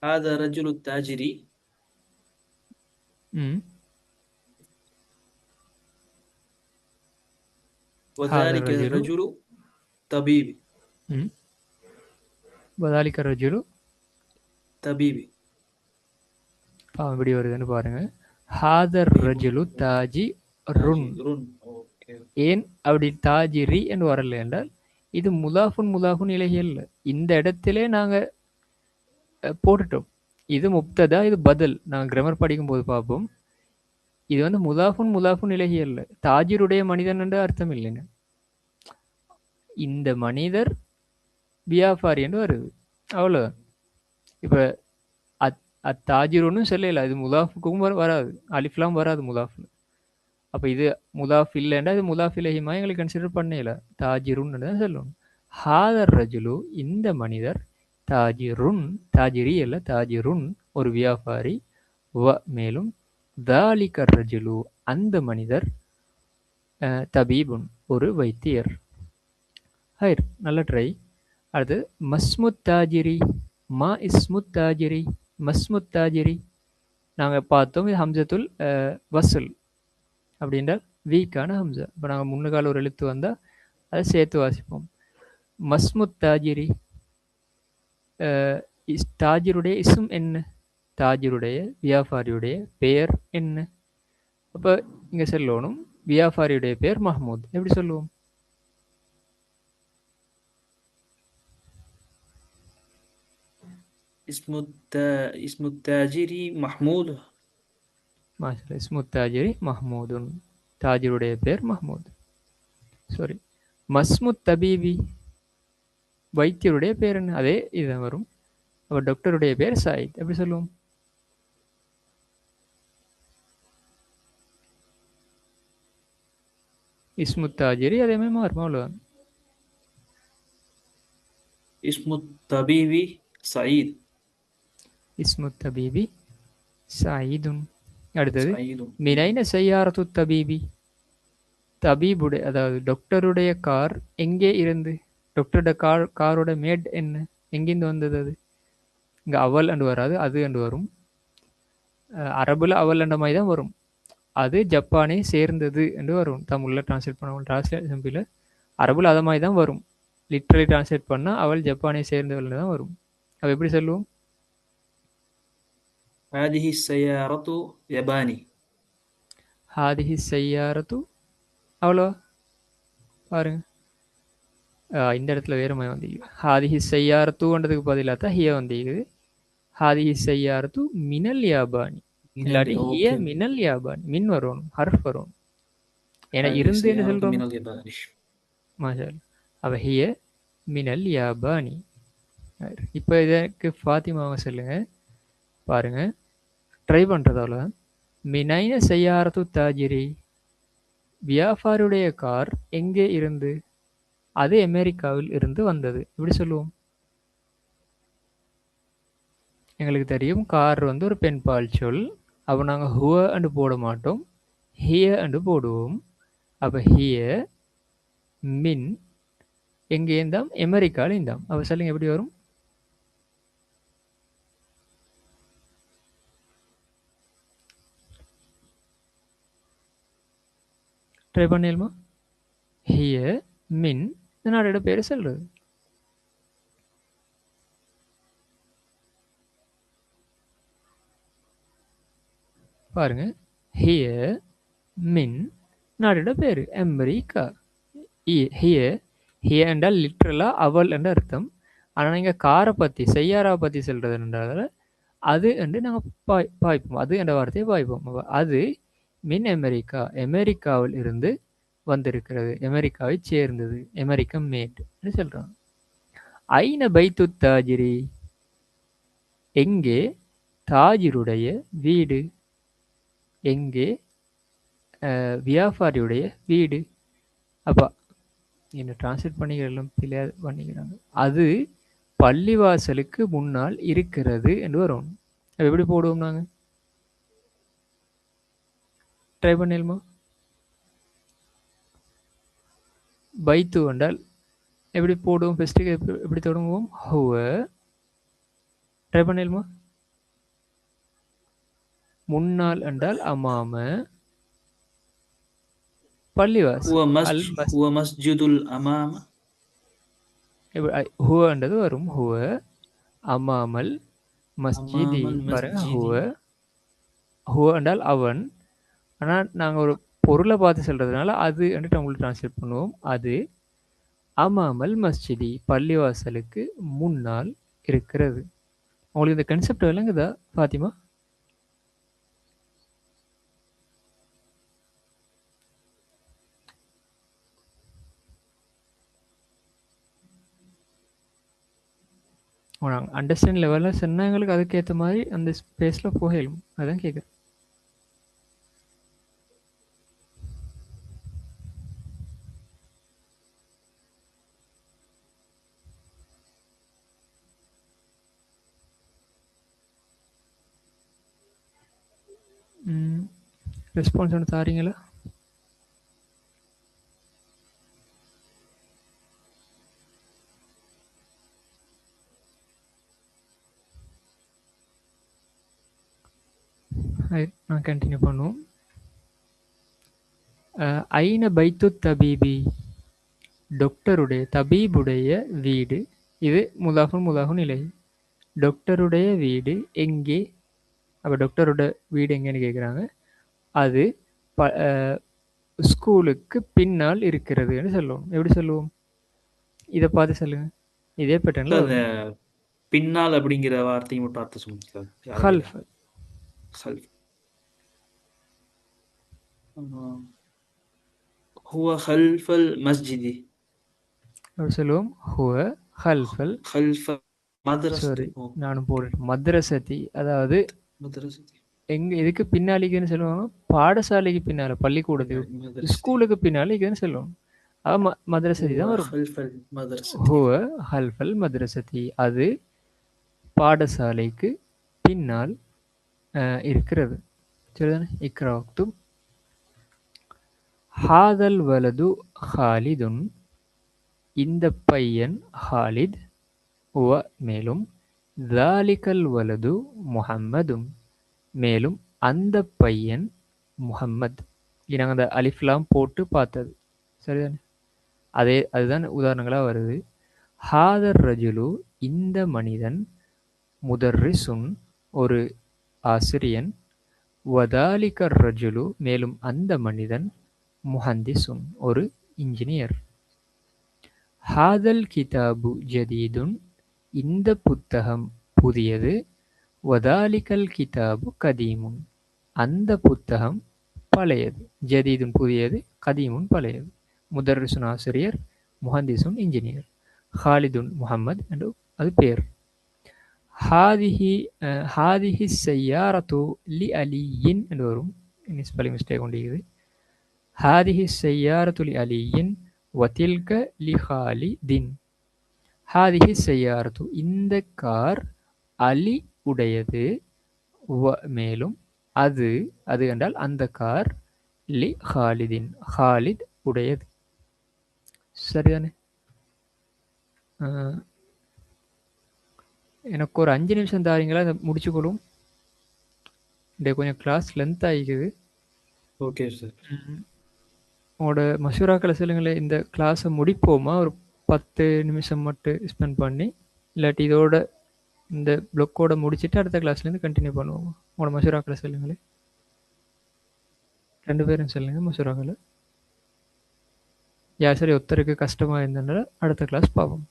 هذا رجل التاجري. وذلك الرجل طبيبي. وذلك الرجل طبيبي. எப்படி வருதுன்னு பாருங்க. ஹாதர் ரஜுலு தாஜி ருன். ஏன் அப்படி தாஜிரி என்று வரல என்றால் இது முலாஃபுன் முலாஃபுன் இலகியல். இந்த இடத்திலே நாங்கள் போட்டுட்டோம். இது முப்ததா, இது பதில். நாங்கள் கிராமர் படிக்கும்போது பார்ப்போம். இது வந்து முலாஃபுன் முலாஃபுன் இலகியல், தாஜிருடைய மனிதன் என்ற அர்த்தம் இல்லைங்க. இந்த மனிதர் வியாபாரி என்று வருது, அவ்வளோதான். இப்போ அத்தாஜிருன்னு சொல்லல, அது முலாஃபுக்கும் வராது, அலிஃப்லாம் வராது முலாஃபில். அப்போ இது முலாஃப் இல்லைன்னா இது முலாஃப் இலகிமா எங்களுக்கு கன்சிடர் பண்ணல, தாஜிருன்னு தான் சொல்லணும். ஹாதர் ரஜுலு, இந்த மனிதர், தாஜிருன், தாஜிரி அல்ல தாஜிருன், ஒரு வியாபாரி. வ மேலும் தாலிகர் ரஜுலு, அந்த மனிதர், தபீபுன், ஒரு வைத்தியர். ஹைர், நல்ல ட்ரை. அடுத்து மஸ்முத் தாஜிரி. மா இஸ்முத் தாஜிரி, மஸ்முத் தாஜிரி நாங்கள் பார்த்தோம். இது ஹம்சத்துல் வசுல் அப்படின்றால் வீக்கான ஹம்சா. இப்போ நாங்கள் முன்னுக்கால ஒரு எழுத்து வந்தால் அதை சேர்த்து வாசிப்போம். மஸ்முத் தாஜிரி, தாஜிருடைய இஸ்ம் என்ன, தாஜிருடைய வியாபாரியுடைய பெயர் என்ன. அப்போ இங்கே சொல்லணும் வியாபாரியுடைய பெயர் மஹ்மூத். எப்படி சொல்லுவோம்? اسم التاجر محمود. மாஷா, இஸ்மு தாஜிரி மஹ்மூதுன், தாஜிருடைய பேர் மஹ்மூத். சாரி, மஸ்முத் தபீபி, வைத்தியருடைய பேர் என்ன, அதே இதுதான் வரும். அப்போ டாக்டருடைய பேர் சயீத். எப்படி சொல்லுவோம்? இஸ்மு தாஜிரி அதே மாதிரி மாறும், அவ்வளோதான். இஸ்மு தபீவி சயீத். இஸ்மு தபீபி சயீதுன். அடுத்தது சயீதுன். மினைன செய்யாரத்து தபீபி. தபீபுடைய அதாவது டாக்டருடைய கார் எங்கே இருந்து? டாக்டரோட காரோட மேட் என்ன, எங்கேருந்து வந்தது அது? இங்கே அவல் அண்டு வராது, அது அண்டு வரும். அரபுல அவல் அண்ட மாதிரி தான் வரும். அது ஜப்பானை சேர்ந்தது என்று வரும். தமிழில் டிரான்ஸ்லேட் பண்ண டிரான்ஸ்லேஷன் அரபுல அதை மாதிரி தான் வரும். லிட்ரலி டிரான்ஸ்லேட் பண்ணால் அவள் ஜப்பானை சேர்ந்தவள் தான் வரும். அப்போ எப்படி சொல்லுவோம்? ஹாதிஹி ஸய்யாரத்து யபானி. ஹாதிஹி ஸய்யாரத்து, அவ்வளோ பாருங்க. இந்த இடத்துல வேறு மாதிரி வந்திருக்கு. ஹாதிஹி ஸய்யாரத்துன்றதுக்கு பதிலாக தான் ஹிய வந்திருக்குது. ஹாதிஹி ஸய்யாரத்து மினல் யாபானி, இல்லாட்டி ஹிய மினல் யாபானி. மின் வரணும், ஹர்ஃப் வரணும். ஏன்னா இருந்து என்ன சொல்கிறோம்? மினல் யபானி. மாஷா. அப்போ ஹிய மினல் யாபானி. இப்போ இதற்கு ஃபாத்திமாவை சொல்லுங்க. பாருங்க, ட்ரை பண்ணுறதால மினைன செய்யாரத்து தாஜிரி, வியாபாரியுடைய கார் எங்கே இருந்து? அது அமெரிக்காவில் இருந்து வந்தது. இப்படி சொல்லுவோம். எங்களுக்கு தெரியும் கார் வந்து ஒரு பெண்பால் சொல். அப்போ நாங்கள் ஹுவ அண்டு போட மாட்டோம், ஹிய அண்டு போடுவோம். அப்போ ஹிய மின் எங்கேருந்தாம்? அமெரிக்காவில் இருந்தாம். அப்போ சொல்லுங்க எப்படி வரும்? ட்ரை பண்ணிடலாமா? ஹிய மின் நாடோட பேர் சொல்றது. பாருங்க, ஹிய மின் நாடோட பேர் அமெரிக்கா. ஹிய ஹிய என்றால் லிட்ரலாக அவள் என்ற அர்த்தம். ஆனால் நீங்கள் காரை பற்றி செய்யாராவை பற்றி சொல்கிறதுன்றதால அது என்று நாங்கள் பாய்ப்போம். அது என்ற வார்த்தையை பாய்ப்போம். அது மின் அமெரிக்கா, அமெரிக்காவில் இருந்து வந்திருக்கிறது, அமெரிக்காவை சேர்ந்தது, அமெரிக்கன் மேட் சொல்கிறாங்க. ஐன பைத்து தாஜிரி, எங்கே தாஜிருடைய வீடு? எங்கே வியாபாரியுடைய வீடு? அப்போ என்ன டிரான்ஸ்லேட் பண்ணிக்கிறெல்லாம் பிள்ளை பண்ணிக்கிறாங்க. அது பள்ளிவாசலுக்கு முன்னால் இருக்கிறது என்று வரும். எப்படி போடுவோம் நாங்கள்? ட்ரை பண்ணிடலாமா? பைத்து என்றால் எப்படி போடுவோம்? ஃபஸ்ட்டுக்கு எப்படி தொடங்குவோம்? ஹுவ. ட்ரை பண்ணிடலாமா? முன்னால் என்றால் அமாம, பள்ளிவாசல். ஹுவ மஸ்ஜிதுல் அமாம. ஹுவன்றது வரும். ஹுவ அமாமல் மஸ்ஜிதி. பாருங்க, ஹுவ ஹுவ என்றால் அவன். ஆனால் நாங்கள் ஒரு பொருளை பார்த்து சொல்கிறதுனால அது என்று உங்களுக்கு டிரான்ஸ்லேட் பண்ணுவோம். அது அமாமல் மஸ்ஜிதி, பள்ளிவாசலுக்கு முன்னால் இருக்கிறது. உங்களுக்கு இந்த கன்செப்ட் விளங்குதா ஃபாத்திமா? நாங்கள் அண்டர்ஸ்டாண்ட் லெவலில் சொன்னாங்களுக்கு அதுக்கேற்ற மாதிரி அந்த ஸ்பேஸில் போகலும். அதான் கேட்குறேன். ரெஸ்பான்ஸ் ஒன்று தாரீங்களா? நான் கண்டினியூ பண்ணுவோம். ஐன பைத்து தபீபி, டாக்டருடைய, தபீபுடைய வீடு. இது முதாஃபுன் நிலை. டாக்டருடைய வீடு எங்கே? அப்போ டாக்டரோட வீடு எங்கேன்னு கேட்குறாங்க. அது ஸ்கூலுக்கு பின்னால் இருக்கிறதுன்னு சொல்லுவோம். எப்படி சொல்லுவோம்? இதை பார்த்து சொல்லுங்க. இதே பேட்டர்ன்ல பின்னால் அப்படிங்கிற வார்த்தையை மட்டும் அர்த்தம் சொல்லுங்க. ஹல்ஃப். ஹுவ ஹல்ஃபல் மஸ்ஜிதி. அப்படி சொல்லுவோம். ஹுவ ஹல்ஃபல் மதரசதி. சாரி, ஓ, நானும் போட்டுட்டேன். மദ്രസதி அதாவது மதரசதி. இதுக்கு பின்னாலிக்குன்னு சொல்லுவாங்க, பாடசாலைக்கு பின்னால, பள்ளிக்கூடத்துக்கு மதரசதி. ஸ்கூலுக்கு பின்னால இதுன்னு சொல்லுவாங்க. மദ്രസதி தான் ஹுவ வரும். ஹல்ஃபல் மதரசதி. ஹுவ ஹல்ஃபல் மദ്രസதி, அது பாடசாலைக்கு பின்னால் இருக்கிறது. சரிதானே? இக்ரா வக்துப். ஹாதல் வலது ஹாலிதுன், இந்த பையன் ஹாலித். உவ மேலும், தாலிகல் வலது முஹம்மதும், மேலும் அந்த பையன் முஹம்மத். நாங்கள் அந்த அலிஃப்லாம் போட்டு பார்த்தது. சரிதானே? அதுதான் உதாரணங்களாக வருது. ஹாதர் ரஜுலு, இந்த மனிதன், முதர்ரிசுன், ஒரு ஆசிரியன், வதாலிகர் ரஜுலு, மேலும் அந்த மனிதன், முஹந்திசுன், ஒரு இன்ஜினியர். ஹாதல் கிதாபு ஜதீதுன், இந்த புத்தகம் புதியது. வதாலிகல் கிதாபு கதீமுன், அந்த புத்தகம் பழையது. ஜதீதுன் புதியது, கதீமுன் பழையது. முதர்ரிசுன் ஆசிரியர், முஹந்திசுன் இன்ஜினியர், ஹாலிதுன் முஹம்மத் என்று அது பேர். ஹாதிஹி செய்யாரத்து லி அலியின் என்று வரும். ஸ்பெல்லிங் மிஸ்டேக் கொண்டிருக்குது. ஹாதிஹி செய்யாரத்து லி அலியின் வதில்க லி ஹாலிதின். ஹாதிஹி செய்யாரத்து, இந்த கார், அலி உடையது, மேலும் அது என்றால் அந்த கார், லி ஹாலிதின், ஹாலித் உடையது. சரிதானே? எனக்கு ஒரு 5 நிமிஷம் தாரீங்களா? அதை முடிச்சுக்கொள்ளும். கொஞ்சம் கிளாஸ் லென்த் ஆகிக்குது. Okay sir. உங்களோட மஷூராக்களை சொல்லுங்களேன். இந்த கிளாஸை முடிப்போமா ஒரு 10 நிமிஷம் மட்டும் ஸ்பெண்ட் பண்ணி, இல்லாட்டி இதோட இந்த ப்ளொக்கோட முடிச்சுட்டு அடுத்த கிளாஸ்லேருந்து கண்டினியூ பண்ணுவோம். உங்களோட மஷூராக்களை சொல்லுங்களேன். 2 பேரும் சொல்லுங்க மஷூராக்களை. யார் சரி ஒருத்தருக்கு கஷ்டமாக இருந்ததுனால அடுத்த கிளாஸ் பார்ப்போம்.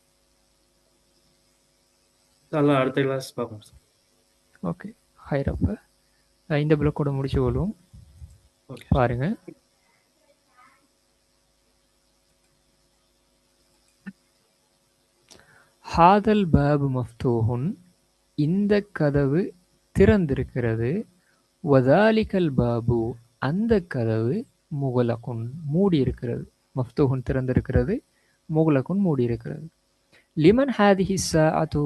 அடுத்த கிளாஸ் பார்ப்போம் சார். ஓகே, ஹைரப்ப இந்த ப்ளொக்கோட முடிச்சு கொள்வோம். பாருங்க. ஹாதல் பாபு மஃப்தூஹுன், இந்த கதவு திறந்திருக்கிறது. வதாலிகல் பாபு, அந்த கதவு முகலகுன், மூடி இருக்கிறது. மஃப்தூஹுன் திறந்திருக்கிறது, முகலகுன் மூடி இருக்கிறது. லிமன் ஹாதிஹி ஸாஅத்து,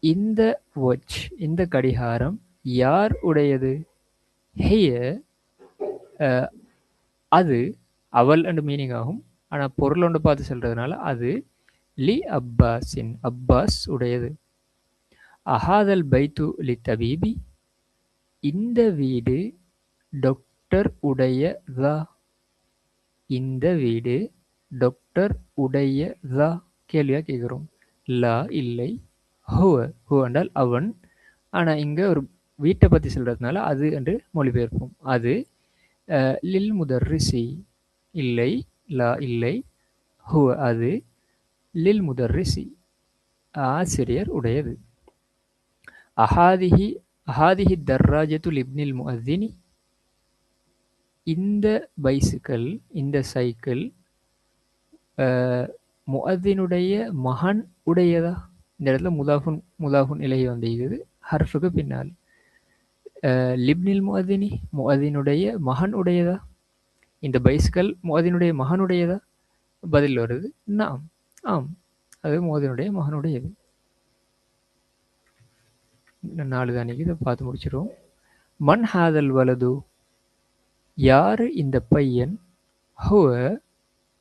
இந்த வாட்ச், இந்த கடிகாரம் யார் உடையது? ஹிய, அது, அவள் என்று மீனிங் ஆகும். ஆனால் பொருள் ஒன்று பார்த்து சொல்றதுனால அது லி அப்பாஸின், அப்பாஸ் உடையது. அஹாதல் பைத்து லி தபீபி, இந்த வீடு டாக்டர் உடையதா? இந்த வீடு டாக்டர் உடையதா? கேள்வியாக கேட்குறோம். லா இல்லை. ஹுவ, ஹுவ என்றால் அவன். ஆனால் இங்கே ஒரு வீட்டை பற்றி சொல்கிறதுனால அது என்று மொழிபெயர்ப்போம். அது லில் முதர்ரிசி, இல்லை. லா இல்லை. ஹுவ அது, லில் முதர்ரிசி ஆசிரியர் உடையது. அஹாதிஹி தர்ராஜத்து லிப்னில் முஅத்தினி, இந்த பைசிக்கல், இந்த சைக்கிள் முஅத்தினுடைய மகன் உடையதா? இந்த இடத்துல முதாஃபுன் இலைஹி வந்திருக்குது ஹர்ஃபுக்கு பின்னால். லிப்னில் முஅத்தினி, முஅத்தினுடைய மகன் உடையதா? இந்த பைசிக்கல் முஅத்தினுடைய மகனுடையதா? பதில் வருது நாம், ஆம், அது முஅத்தினுடைய மகனுடையது. 4 தானிக்கு இதை பார்த்து முடிச்சிடுவோம். மன் ஹாதல் வலது, யாரு இந்த பையன்? ஹுவ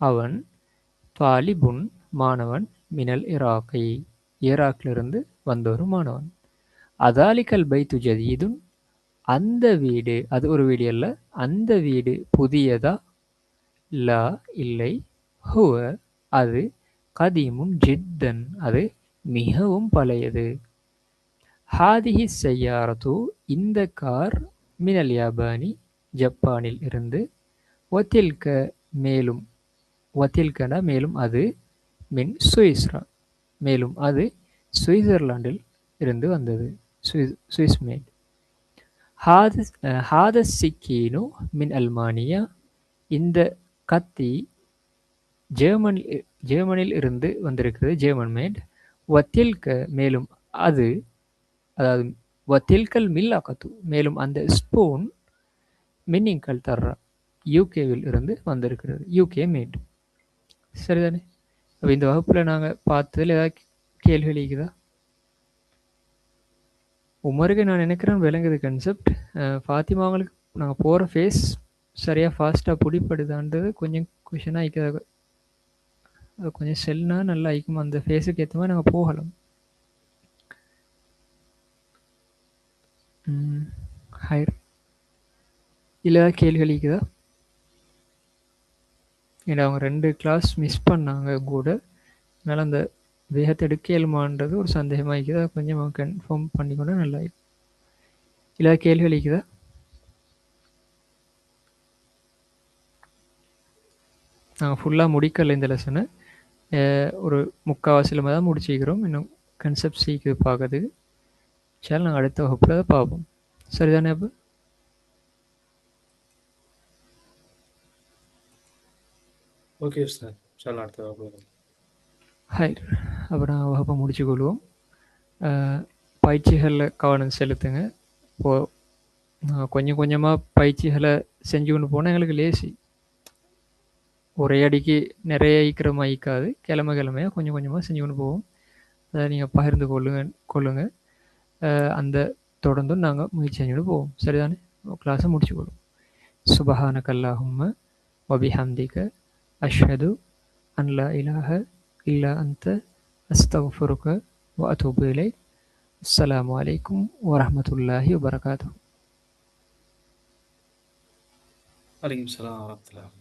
அவன், தாலிபுன் மாணவன், மினல் இராக்கை ஈராக்கிலிருந்து வந்த ஒரு மாணவன். அதாலிகல் பைத்து ஜதீதுன், அந்த வீடு, அது ஒரு வீடு அல்ல, அந்த வீடு புதியதா? லா இல்லை. ஹுவ அது, கதீமுன் ஜித்தன் அது மிகவும் பழையது. ஹாதிஹி செய்யாரத்து, இந்த கார், மினல் யாபானி ஜப்பானில் இருந்து. வத்தில்க மேலும், வத்தில்கனா மேலும் அது, மின் சுவிஸ்ரா மேலும் அது சுவிட்சர்லாந்தில் இருந்து வந்தது, சுவிஸ் மேட். ஹாதஸ் சிக்கீனு மின் அல்மானியா, இந்த கத்தி ஜெர்மனில் இருந்து வந்திருக்கிறது, ஜெர்மன் மேட். வத்தில்க மேலும் அது, அதாவது வத்தில்கல் மில்லாக்கத்து மேலும் அந்த ஸ்பூன் மின்னிங்கல் தர்றா யூகேவில் இருந்து வந்திருக்கிறது. UK made. சரிதானே? அப்போ இந்த வகுப்பில் நாங்கள் பார்த்ததில் ஏதாவது கேள்வி இருக்குதா? உமருக்கு நான் நினைக்கிறேன் விளங்குது கான்செப்ட். ஃபாத்திமாங்களுக்கு நாங்கள் போகிற ஃபேஸ் சரியாக ஃபாஸ்ட்டாக பிடிப்படுதான்றது கொஞ்சம் கொஷனாக ஆகிக்கிறது. அது கொஞ்சம் செல்னா நல்லா ஆகிக்கும். அந்த ஃபேஸுக்கு ஏற்ற மாதிரி நாங்கள் போகலாம். ஹைர் இல்லை ஏதாவது கேள்விகள் இருக்குதா? ஏன்னா அவங்க 2 கிளாஸ் மிஸ் பண்ணாங்க கூட, அதனால் அந்த வேகத்தை எடுக்கலுமான்றது ஒரு சந்தேகமாக இருக்குதா, கொஞ்சம் கன்ஃபார்ம் பண்ணிக்கொண்டா நல்லா இருக்கும். இல்லை கேள்வி அளிக்குதா? நாங்கள் ஃபுல்லாக முடிக்கல இந்த லெசனை, ஒரு முக்கால்வாசியில் தான் முடிச்சுக்கிறோம். இன்னும் கன்செப்ட் சீக்கு பார்க்கறதுக்கு. சரி, நாங்கள் அடுத்த வகுப்பில் அதை பார்ப்போம். சரிதானே? அப்போ ஓகே சார், சார் அடுத்த வகுப்பு. ஹைர். அப்புறம் வகுப்பை முடிச்சுக்கொள்வோம். பயிற்சிகளில் கவனம் செலுத்துங்க. இப்போது கொஞ்சம் கொஞ்சமாக பயிற்சிகளை செஞ்சு கொண்டு போனால் எங்களுக்கு லேசி. ஒரே அடிக்கு நிறைய ஈக்கிரமாக ஈக்காது. கிழமையாக கொஞ்சம் கொஞ்சமாக செஞ்சு கொண்டு போவோம். அதை நீங்கள் பகிர்ந்து கொள்ளுங்கள். அந்த தொடர்ந்தும் நாங்கள் முயற்சி செஞ்சுட்டு போவோம். சரிதானே? கிளாஸை முடிச்சுக்கொள்வோம். சுபஹானக அல்லாஹும்ம வபிஹம்திக அஷ்ஹது அன் லா இலாஹ இல்லா அன்த அஸ்தக்ஃபிருக வ அத்தூபு இலைக். அஸ்ஸலாமு அலைக்கும் வரஹ்மத்துல்லாஹி வபரகாத்துஹு. வலைக்கும் ஸலாம் வரஹ்மத்துல்லாஹி.